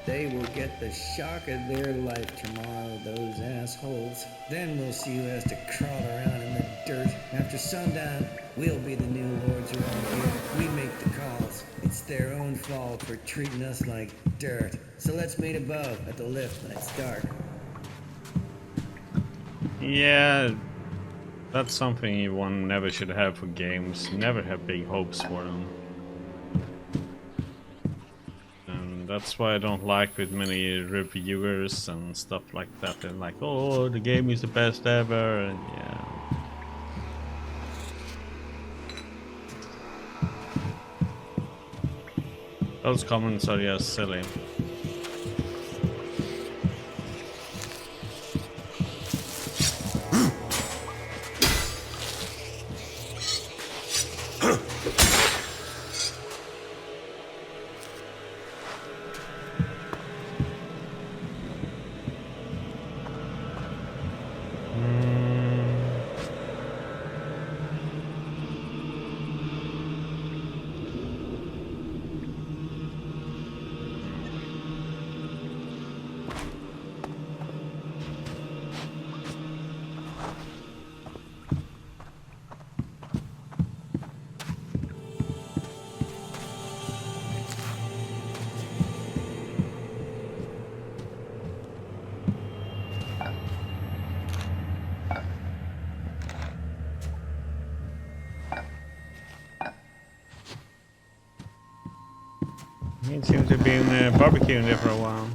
They will get the shock of their life tomorrow, those assholes. Then we'll see who has to crawl around in the dirt. After sundown, we'll be the new lords around here. We make the calls. It's their own fault for treating us like dirt. So let's meet above at the lift when it's dark. Yeah, that's something one never should have for games. Never have big hopes for them. That's why I don't like with many reviewers and stuff like that. They're like, oh, the game is the best ever, and yeah. Those comments are just silly. He seems to have been barbecuing there for a while.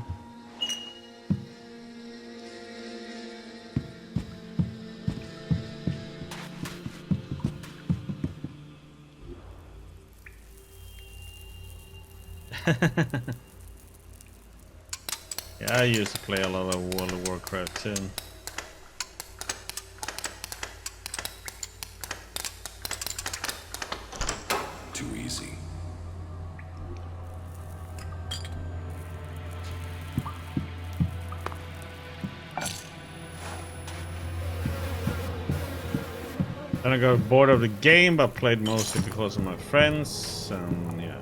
Yeah, I used to play a lot of World of Warcraft too. Too easy. Then I got bored of the game, but played mostly because of my friends, and yeah.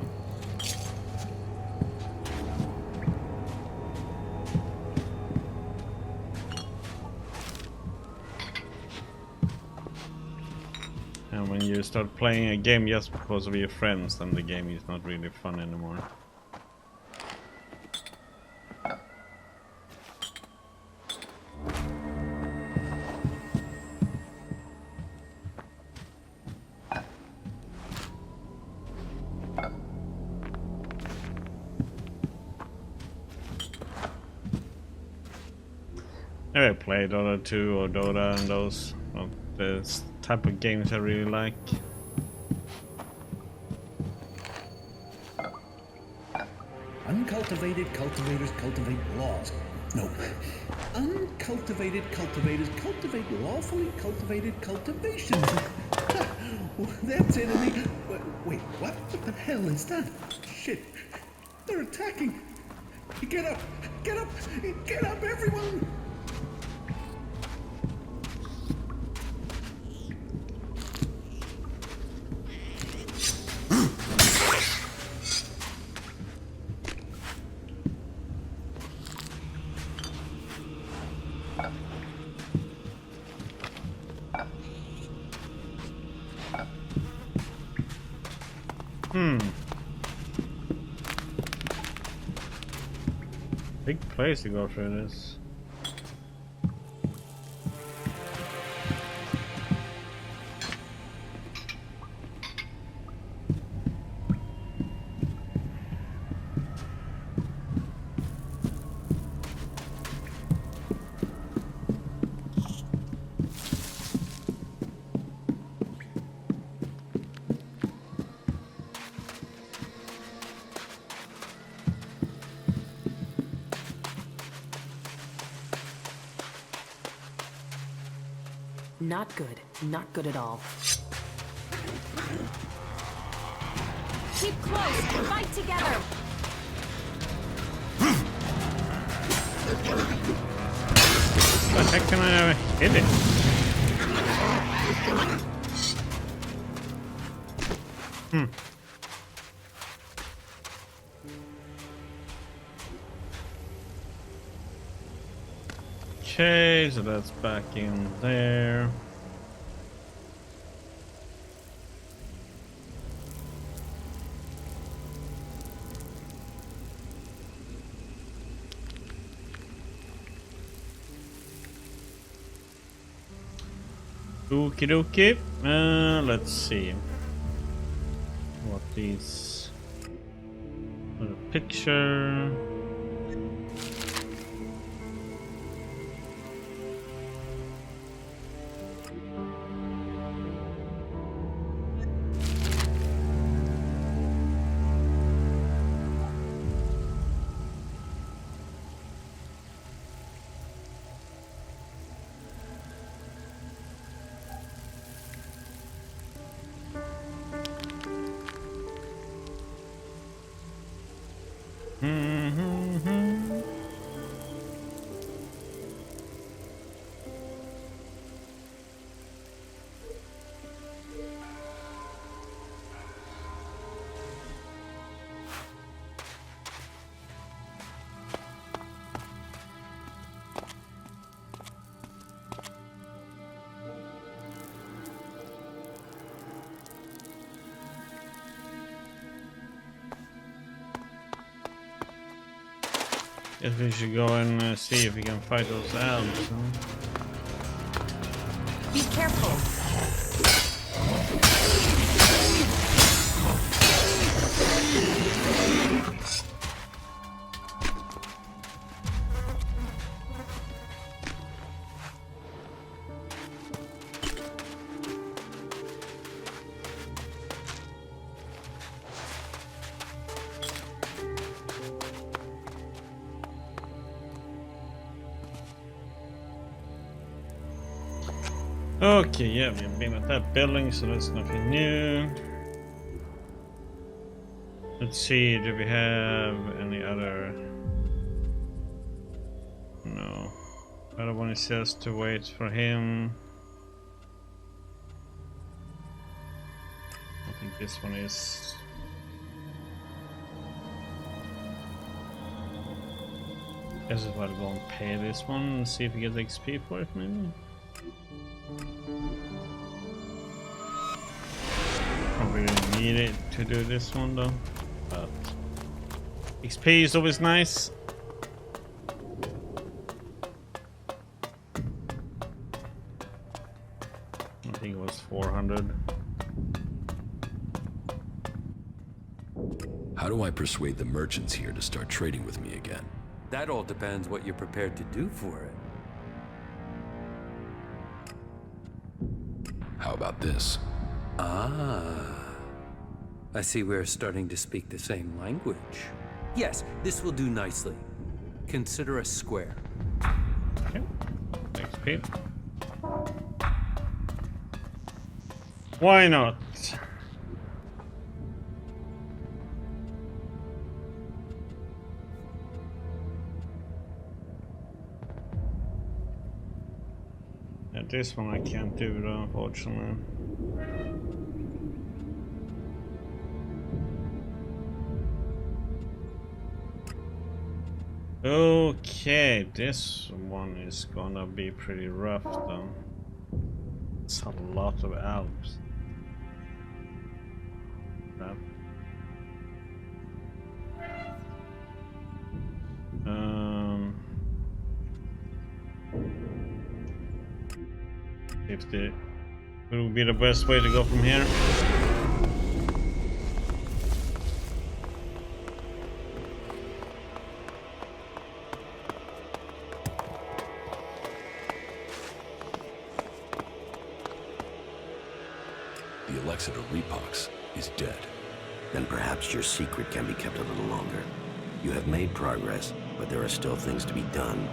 And when you start playing a game just because of your friends, then the game is not really fun anymore. Never played Dota 2 or Dota and those of the type of games I really like. Uncultivated cultivators cultivate laws. No. Uncultivated cultivators cultivate lawfully cultivated cultivations. That's enemy. Wait, what? What the hell is that? Shit. They're attacking! Get up! Get up! Get up, everyone! Big place to go through this. Not good. Not good at all. Keep close! Fight together! What the heck can I ever hit it? Okay, so that's back in there. Okie dokie. Let's see what these. A picture. Guess we should go and see if we can fight those elves. Huh? Be careful! Okay, yeah, we've been at that building, so that's nothing new. Let's see, do we have any other? No. Other one is just to wait for him. I think this one is. Guess I'll go and pay this one and see if we get XP for it, maybe. Probably didn't need it to do this one though, but XP is always nice. I think it was 400. How do I persuade the merchants here to start trading with me again? That all depends what you're prepared to do for it. How about this? Ah. I see we're starting to speak the same language. Yes, this will do nicely. Consider us square. Okay. XP. Why not? This one I can't do though, unfortunately. Okay, this one is gonna be pretty rough though. It's a lot of elves. Crap. If the will be the best way to go from here. The Elexetor Repox is dead. Then perhaps your secret can be kept a little longer. You have made progress, but there are still things to be done.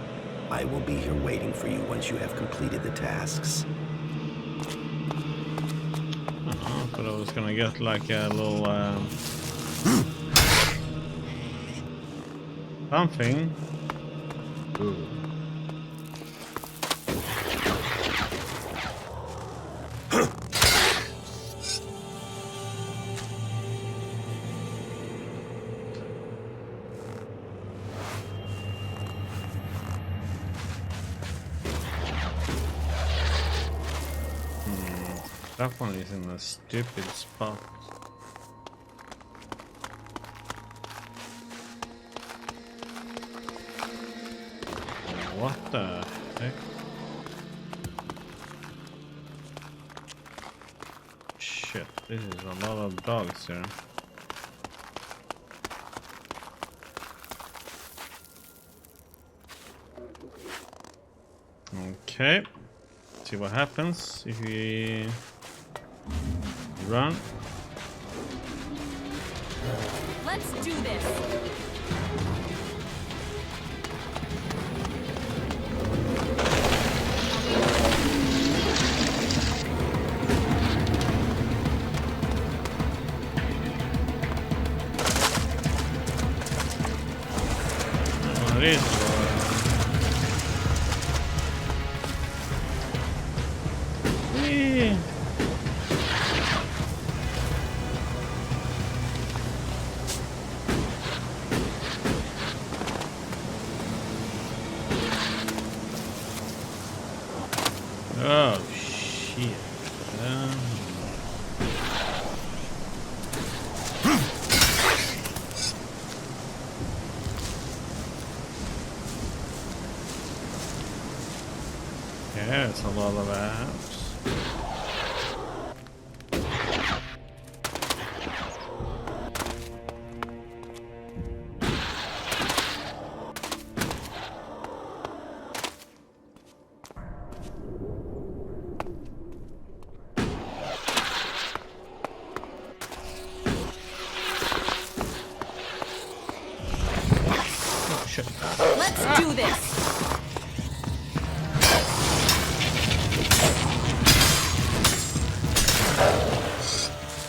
I will be here waiting for you once you have completed the tasks. I thought I was gonna get like a little something. Ooh. That one is in a stupid spot. What the heck? Shit, this is a lot of dogs here. Okay, see what happens if we run. Let's do this. What is it? Oh shit. Yeah, it's a lot of apps. Let's do this.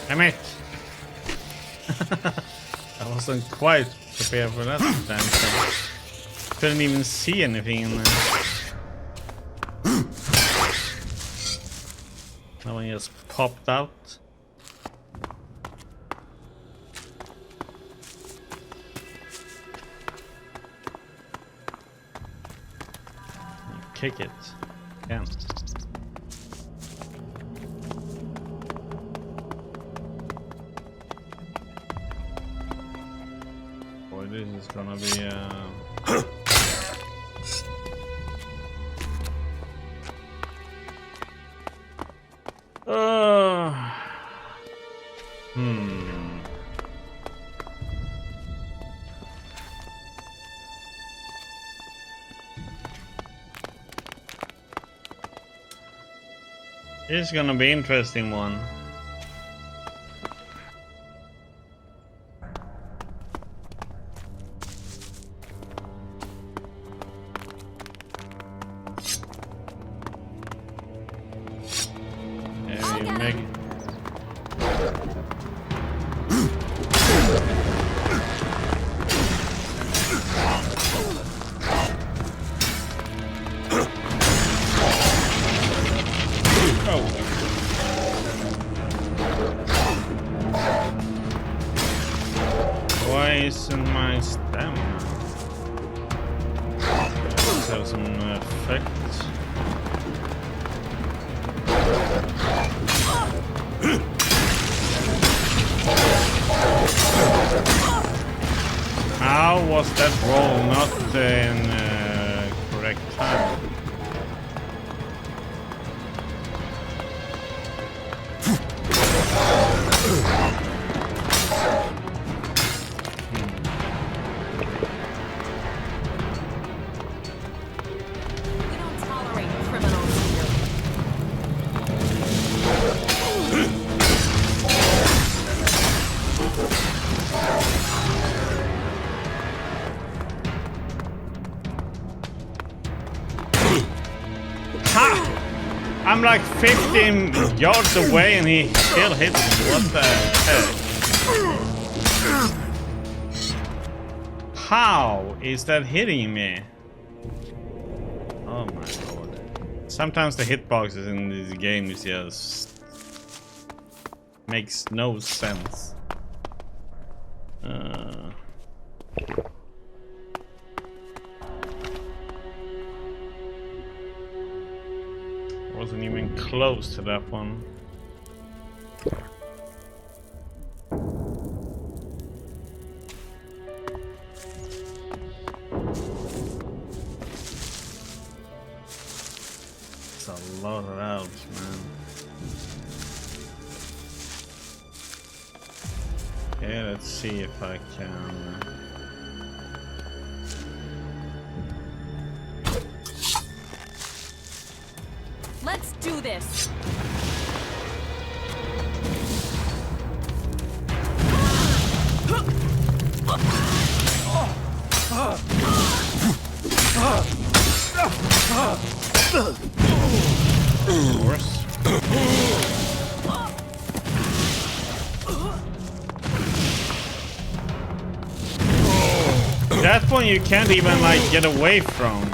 Damn it! I wasn't quite prepared for that time, so couldn't even see anything in there. That one just popped out. Kick it. Again. Boy, this is gonna be It's gonna be interesting one. have some effect. How was that roll not in correct time? We don't tolerate criminals here. Ha! I'm like 15 yards away and he still hits me. What the heck? How is that hitting me? Oh my lord. Sometimes the hitboxes in these games just makes no sense. Wasn't even close to that one. It's a lot of elves, man. Okay, let's see if I can. Let's do this. Of course. That one you can't even like get away from.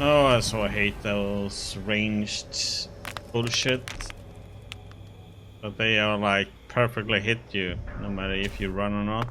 Oh, that's why I hate those ranged bullshit. But they are like perfectly hit you, no matter if you run or not.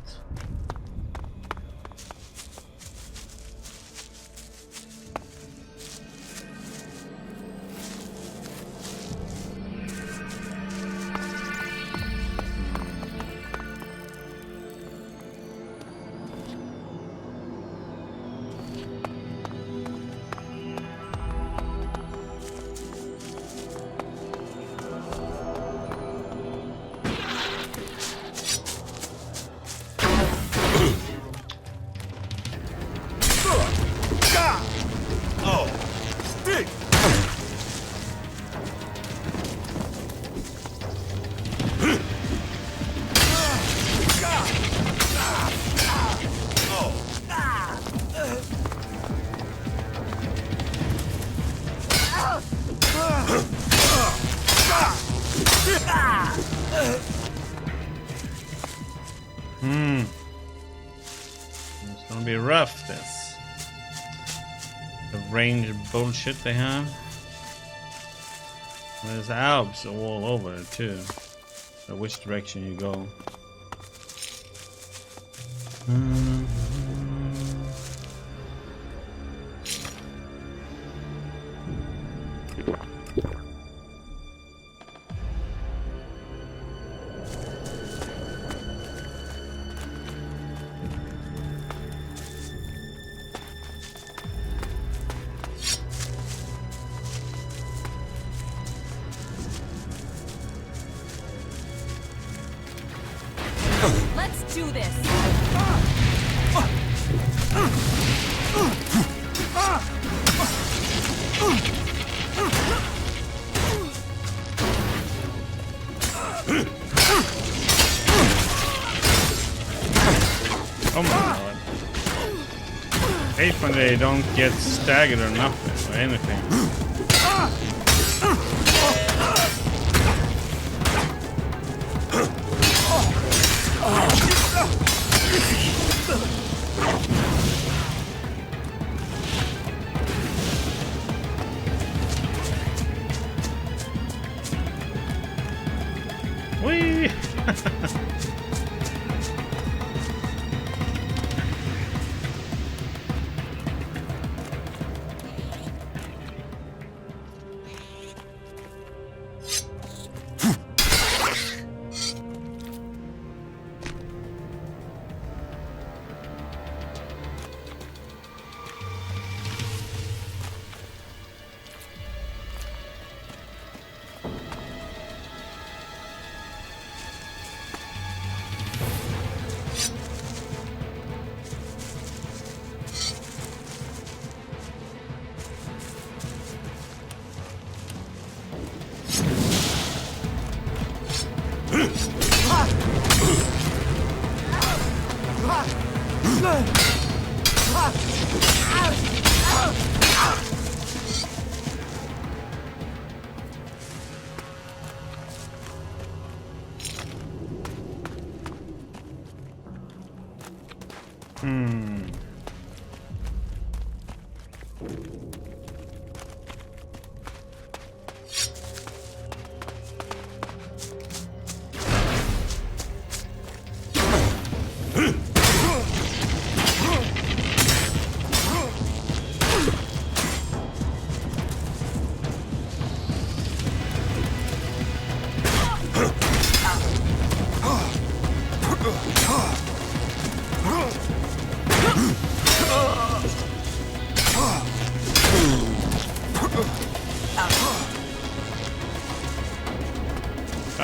It's gonna be rough, this. The range bullshit they have. There's Alps all over it too. So which direction you go. Let's do this. Oh my god. I hate when they don't get staggered or nothing or anything. Whee!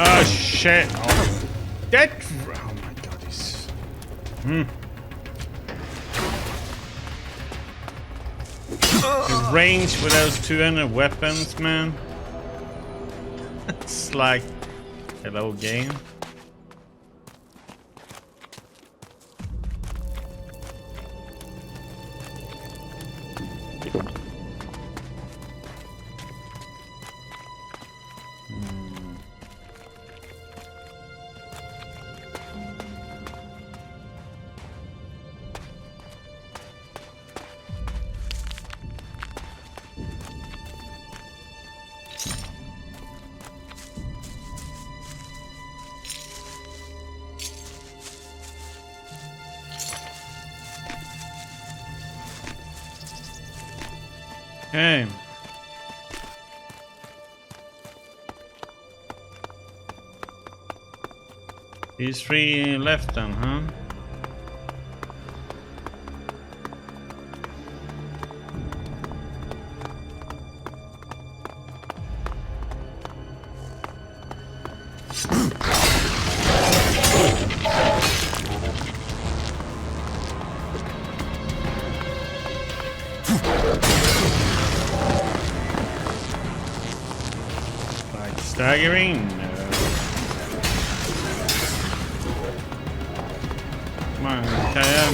Oh shit! Oh, that! Oh my god, he's. The range with those 200 weapons, man. It's like, hello game. Okay. These 3 left then, huh? Staggering? No. Come on, Caja.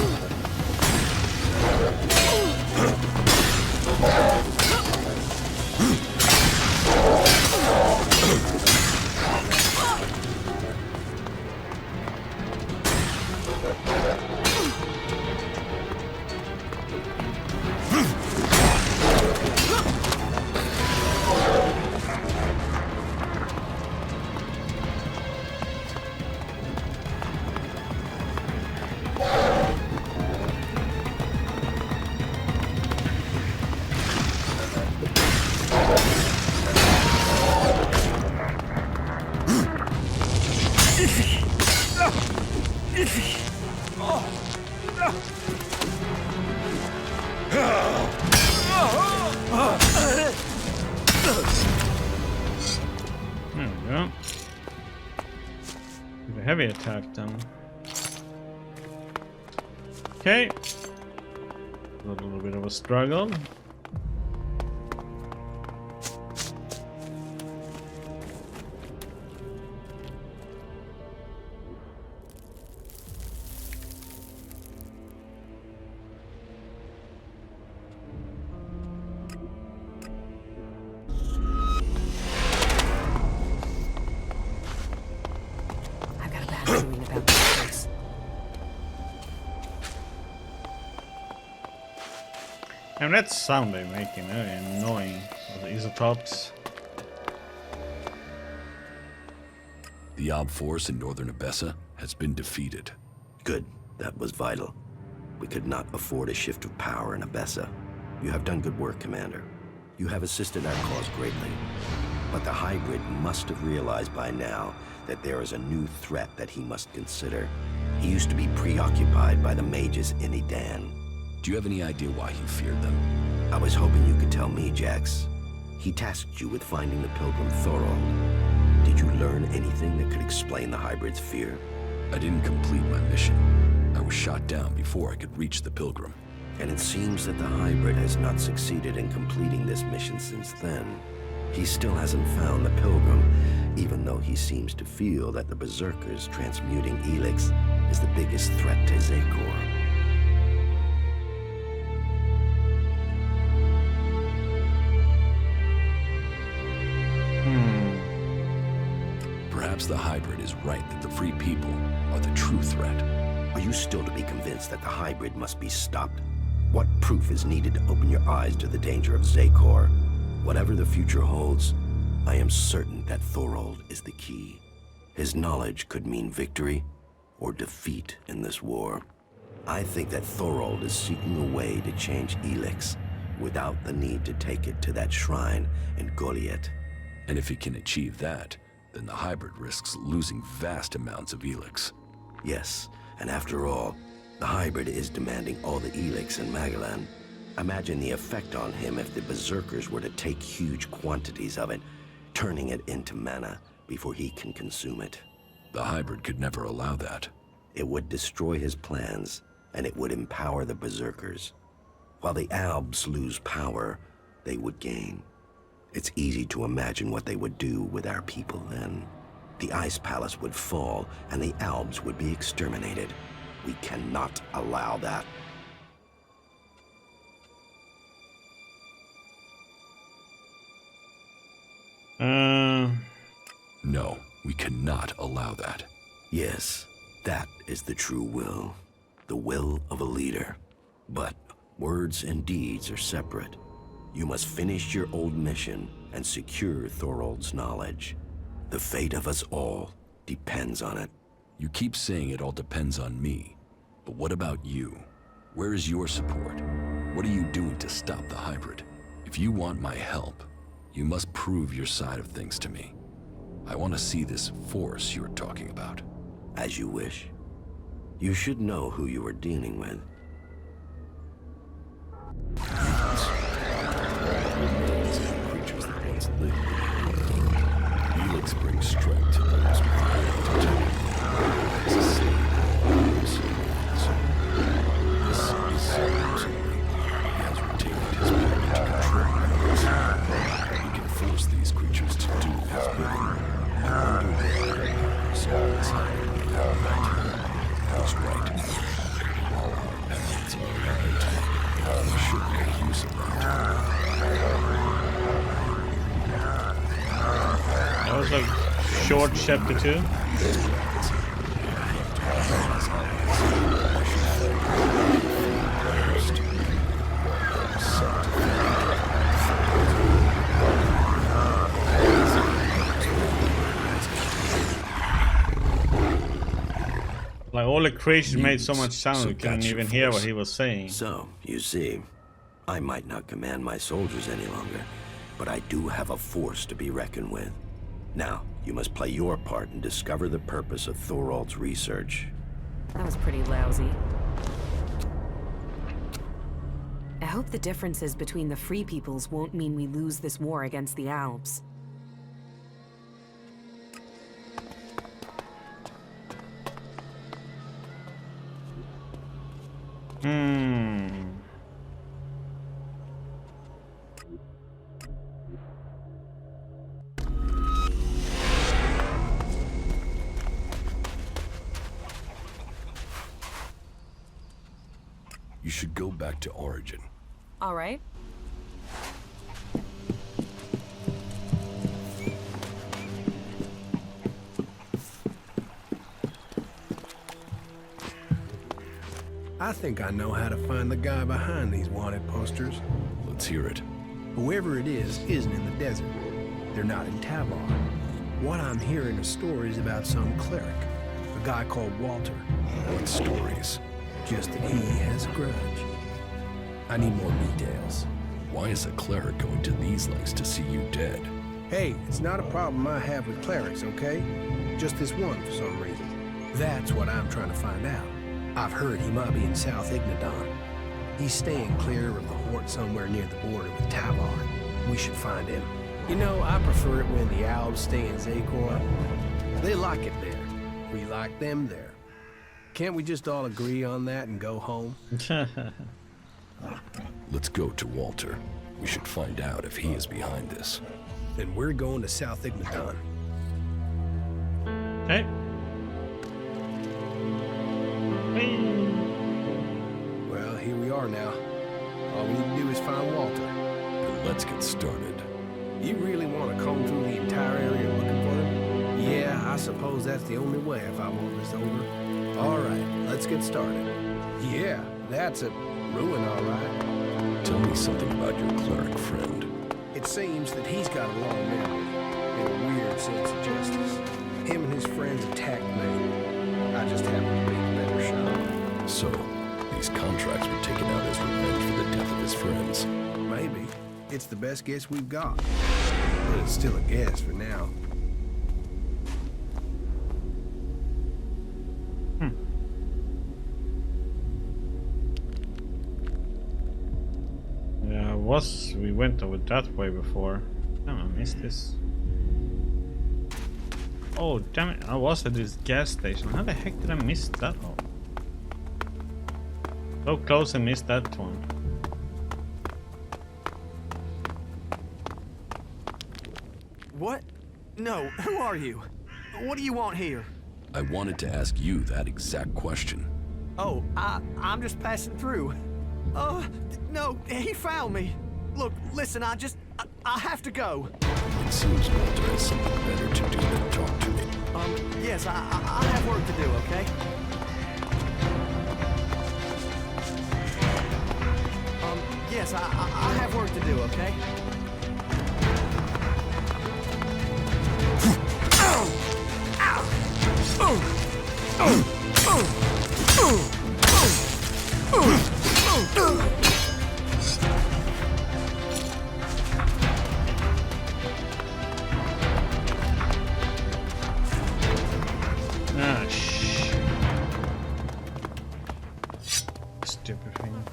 There we go. With a heavy attack then. Okay. A little bit of a struggle. And that sound they're making, very annoying. The isotopes. The Ob force in northern Abessa has been defeated. Good. That was vital. We could not afford a shift of power in Abessa. You have done good work, Commander. You have assisted our cause greatly. But the hybrid must have realized by now that there is a new threat that he must consider. He used to be preoccupied by the mages in Edan. Do you have any idea why he feared them? I was hoping you could tell me, Jax. He tasked you with finding the Pilgrim Thorold. Did you learn anything that could explain the hybrid's fear? I didn't complete my mission. I was shot down before I could reach the Pilgrim. And it seems that the hybrid has not succeeded in completing this mission since then. He still hasn't found the Pilgrim, even though he seems to feel that the Berserkers transmuting ELEX is the biggest threat to Xacor. proves the hybrid is right that the free people are the true threat. Are you still to be convinced that the hybrid must be stopped? What proof is needed to open your eyes to the danger of Zakor? Whatever the future holds, I am certain that Thorold is the key. His knowledge could mean victory or defeat in this war. I think that Thorold is seeking a way to change ELEX without the need to take it to that shrine in Goliath. And if he can achieve that, then the hybrid risks losing vast amounts of ELEX. Yes, and after all, the hybrid is demanding all the ELEX in Magalan. Imagine the effect on him if the Berserkers were to take huge quantities of it, turning it into mana before he can consume it. The hybrid could never allow that. It would destroy his plans, and it would empower the Berserkers. While the Albs lose power, they would gain. It's easy to imagine what they would do with our people then. The Ice Palace would fall, and the Albs would be exterminated. We cannot allow that. No, we cannot allow that. Yes, that is the true will. The will of a leader. But words and deeds are separate. You must finish your old mission and secure Thorold's knowledge. The fate of us all depends on it. You keep saying it all depends on me. But what about you? Where is your support? What are you doing to stop the hybrid? If you want my help, you must prove your side of things to me. I want to see this force you're talking about. As you wish. You should know who you are dealing with. Creatures that once lived. ELEX brings strength to those who This is Zardom's only. He has retained his power to control us. He can force these creatures to do his bidding. I wonder why he saw this happening. He's right. All our paths are aligned. We should make use of that. That was like short chapter 2. Like all the creatures made so much sound we couldn't even hear what he was saying. So, you see, I might not command my soldiers any longer, but I do have a force to be reckoned with. Now, you must play your part and discover the purpose of Thorold's research. That was pretty lousy. I hope the differences between the Free Peoples won't mean we lose this war against the Alps. You should go back to Origin. All right. I think I know how to find the guy behind these wanted posters. Let's hear it. Whoever it is isn't in the desert. They're not in Tavar. What I'm hearing are stories about some cleric, a guy called Walter. What stories? Just that he has a grudge. I need more details. Why is a cleric going to these lengths to see you dead? Hey, it's not a problem I have with clerics, okay? Just this one for some reason. That's what I'm trying to find out. I've heard he might be in South Ignadon. He's staying clear of the Hort somewhere near the border with Tavar. We should find him. You know, I prefer it when the Owls stay in Zakor. They like it there. We like them there. Can't we just all agree on that and go home? Let's go to Walter. We should find out if he is behind this. Then we're going to South Ignadon. Hey. Well, here we are now. All we need to do is find Walter. Then let's get started. You really want to comb through the entire area looking for him? Yeah, I suppose that's the only way if I want this over. All right, let's get started. Yeah, that's a ruin, all right. Tell me something about your cleric friend. It seems that he's got a long memory and a weird sense of justice. Him and his friends attacked me. I just happened to be the better shot. So, these contracts were taken out as revenge for the death of his friends. Maybe. It's the best guess we've got. But it's still a guess for now. Yeah, we went over that way before. Damn, I missed this. Oh, damn it, I was at this gas station. How the heck did I miss that one? So close I missed that one. What? No, who are you? What do you want here? I wanted to ask you that exact question. Oh, I'm just passing through. No, he found me. Look, listen, I have to go. It seems Walter has something better to do than talk to me. Yes, I have work to do, okay? Yes, I have work to do, okay? Ah, shit. Stupid thing.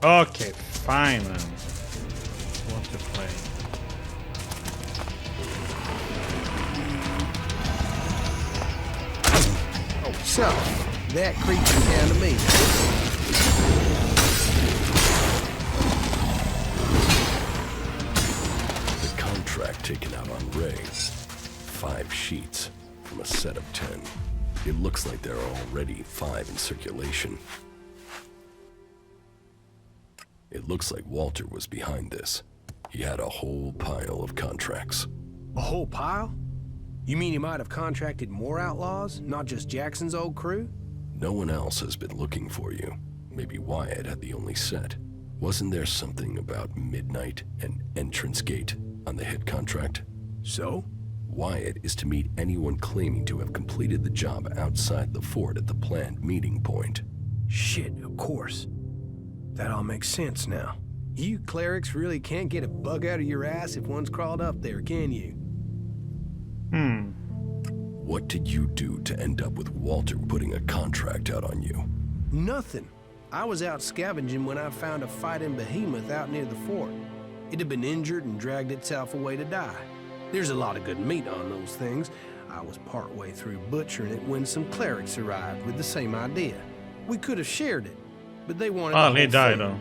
Okay, fine then. Want to play. Oh, so, that creature's down to me. The contract taken out on Ray. 5 sheets from a set of 10. It looks like there are already 5 in circulation. It looks like Walter was behind this. He had a whole pile of contracts. A whole pile? You mean he might have contracted more outlaws, not just Jackson's old crew? No one else has been looking for you. Maybe Wyatt had the only set. Wasn't there something about midnight and entrance gate on the hit contract? So? Wyatt is to meet anyone claiming to have completed the job outside the fort at the planned meeting point. Shit, of course. That all makes sense now. You clerics really can't get a bug out of your ass if one's crawled up there, can you? What did you do to end up with Walter putting a contract out on you? Nothing. I was out scavenging when I found a fighting behemoth out near the fort. It had been injured and dragged itself away to die. There's a lot of good meat on those things. I was partway through butchering it when some clerics arrived with the same idea. We could have shared it, but they wanted Oh, the he whole died thing. though.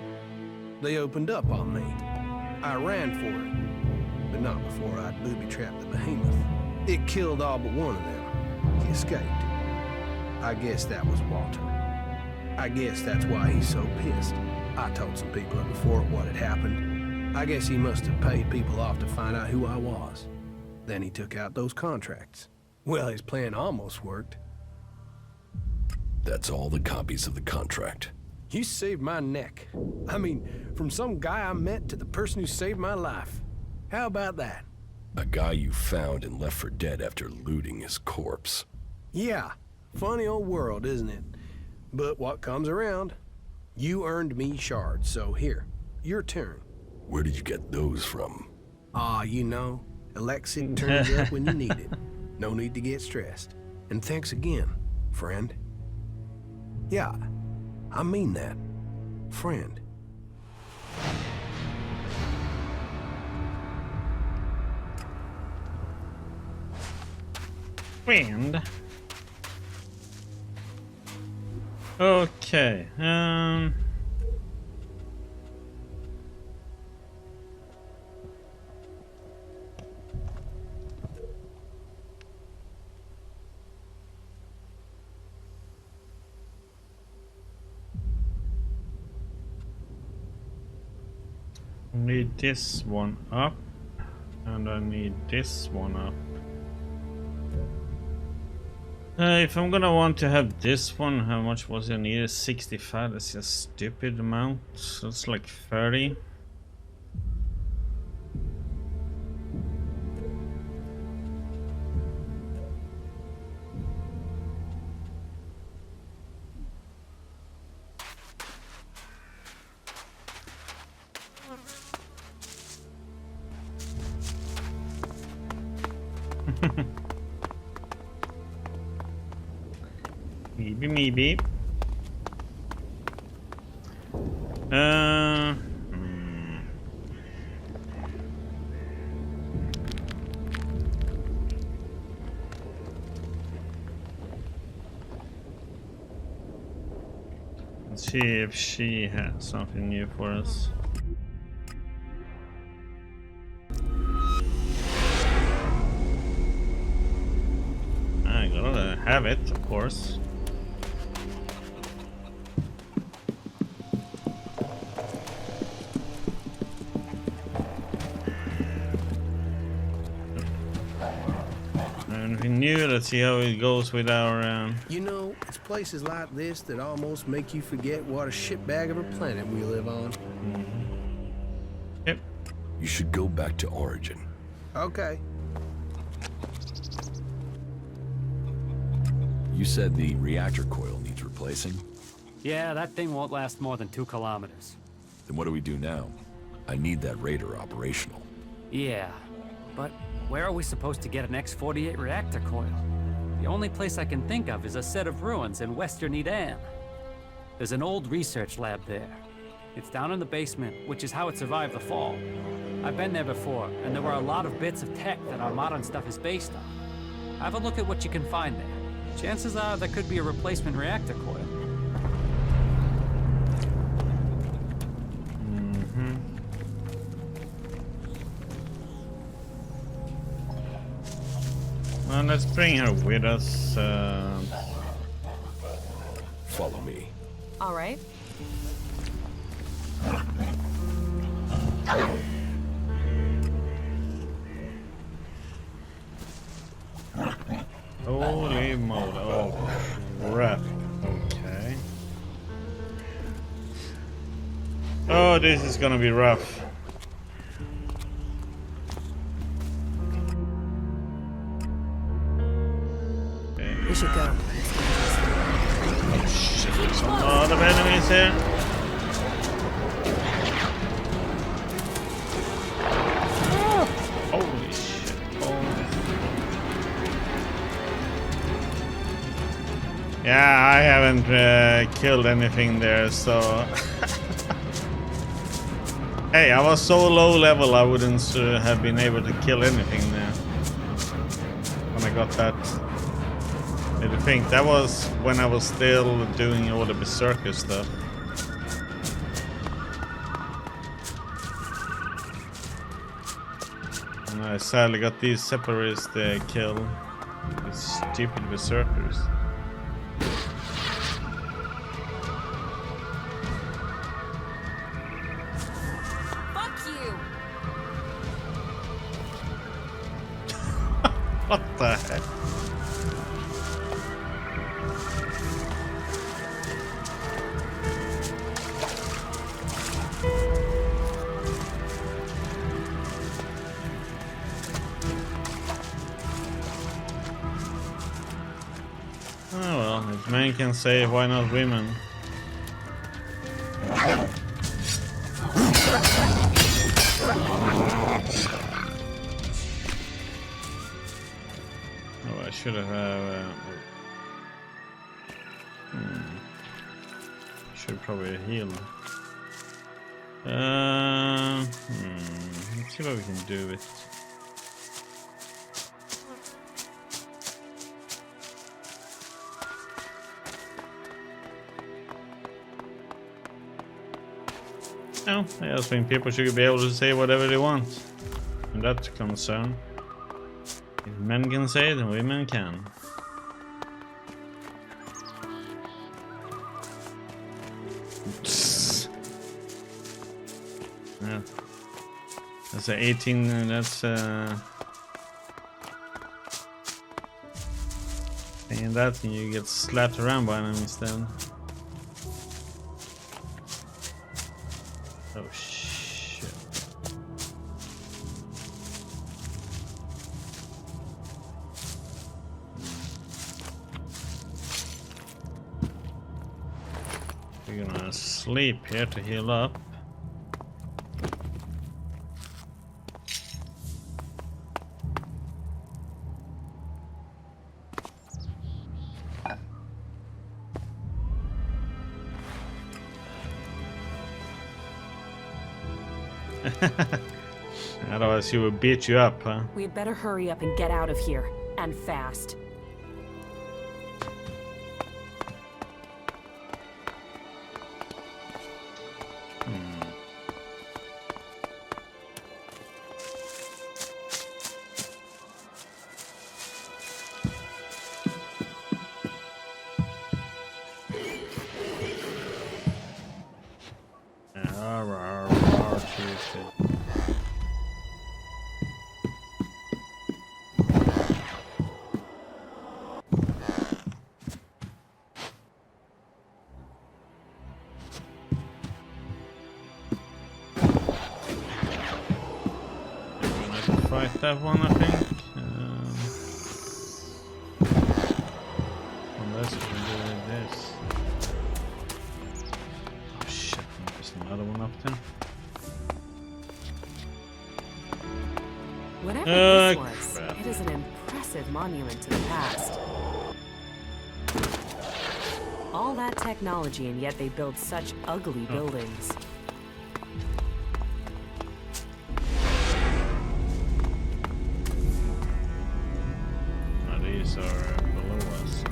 They opened up on me. I ran for it, but not before I'd booby-trapped the behemoth. It killed all but one of them. He escaped. I guess that was Walter. I guess that's why he's so pissed. I told some people at the fort what had happened. I guess he must have paid people off to find out who I was. Then he took out those contracts. Well, his plan almost worked. That's all the copies of the contract. You saved my neck. I mean, from some guy I met to the person who saved my life. How about that? A guy you found and left for dead after looting his corpse. Yeah, funny old world, isn't it? But what comes around? You earned me shards, so here, your turn. Where did you get those from? You know, Elexetor turns up when you need it. No need to get stressed. And thanks again, friend. Yeah, I mean that. Friend. Friend. Okay. Need this one up. And I need this one up. If I'm gonna want to have this one, how much was it needed? 65. That's a stupid amount. So it's like 30. Maybe. Let's see if she has something new for us. I gotta have it, of course. Anything new? Let's see how it goes with our. You know, it's places like this that almost make you forget what a shitbag of a planet we live on. Yep. You should go back to Origin. Okay. You said the reactor coil needs replacing? Yeah, that thing won't last more than 2 kilometers. Then what do we do now? I need that radar operational. Yeah, but where are we supposed to get an X-48 reactor coil? The only place I can think of is a set of ruins in western Eden. There's an old research lab there. It's down in the basement, which is how it survived the fall. I've been there before, and there were a lot of bits of tech that our modern stuff is based on. Have a look at what you can find there. Chances are there could be a replacement reactor coil. Well, let's bring her with us. Follow me. All right. Holy moly. Oh, crap. Okay. Oh, this is gonna be rough. We should go. Some lot of enemies here. Holy shit. Yeah, I haven't killed anything there, so... Hey, I was so low level I wouldn't have been able to kill anything there. When I got that... I think that was when I was still doing all the berserker stuff. And I sadly got these Separatists killed. These stupid berserkers. Fuck you! What the heck? Oh well, if men can say, why not women? Oh, I should have. Should probably heal. Let's see what we can do with. No, I just think people should be able to say whatever they want. And that's a concern. If men can say it, then women can. Yeah. That's a 18. That's and that, and you get slapped around by enemies then. Oh shit. We're gonna sleep here to heal up. Otherwise he will beat you up, huh? We had better hurry up and get out of here. And fast. Fight that one, I think. Unless we can do this. Oh shit, there's another one up there. Whatever this was, it is an impressive monument to the past. All that technology, and yet they build such ugly buildings. These are below us.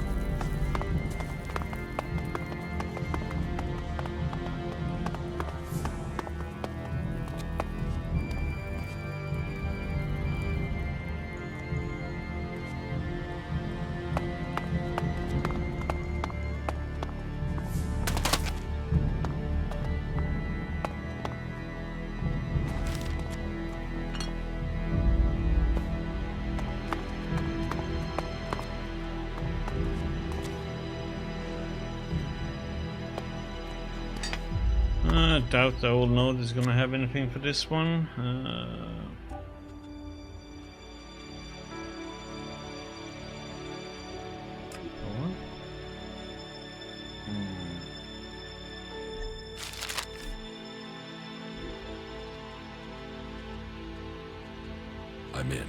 I doubt the old node is gonna have anything for this one. I'm in.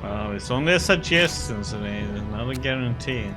Well, it's only a suggestion, so it's not a guarantee.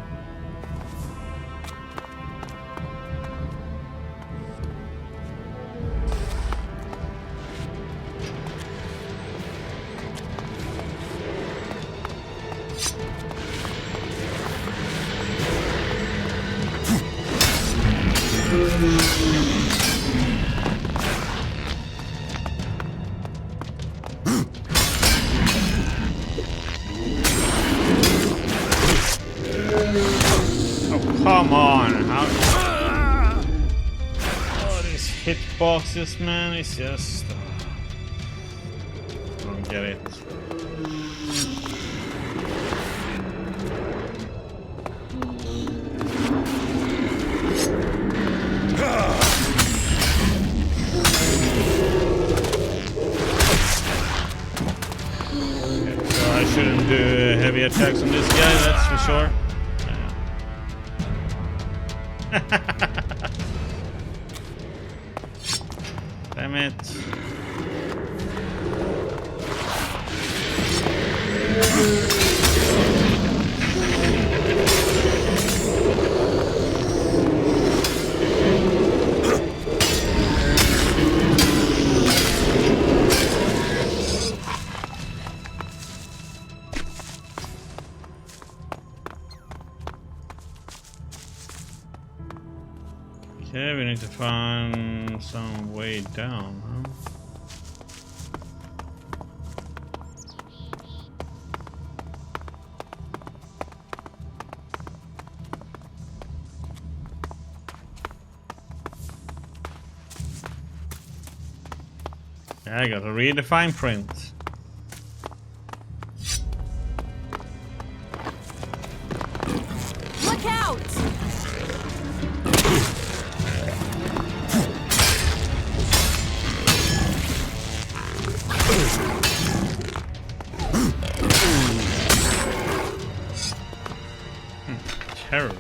Come on, how... Oh, these hitboxes, man, it's just... I don't get it. Okay, so I shouldn't do heavy attacks on this guy, that's for sure. Damn it. Okay, we need to find some way down, huh? I gotta read the fine print. Look out! Terrible.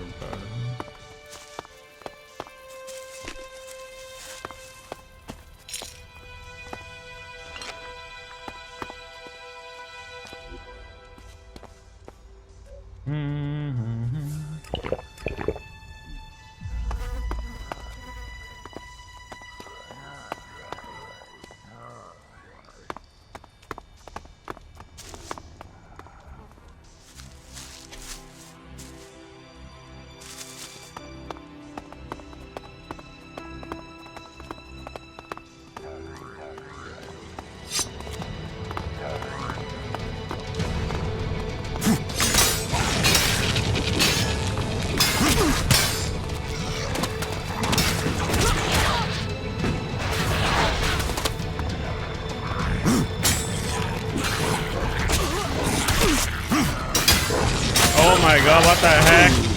Oh my god, what the heck?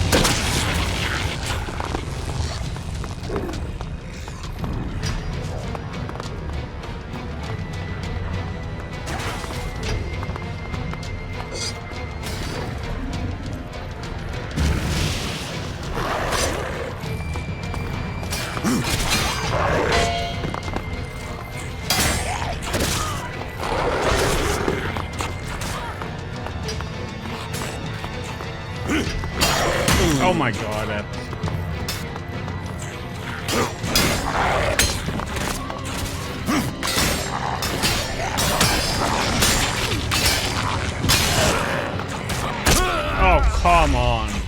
Oh my god, that... Oh, come on.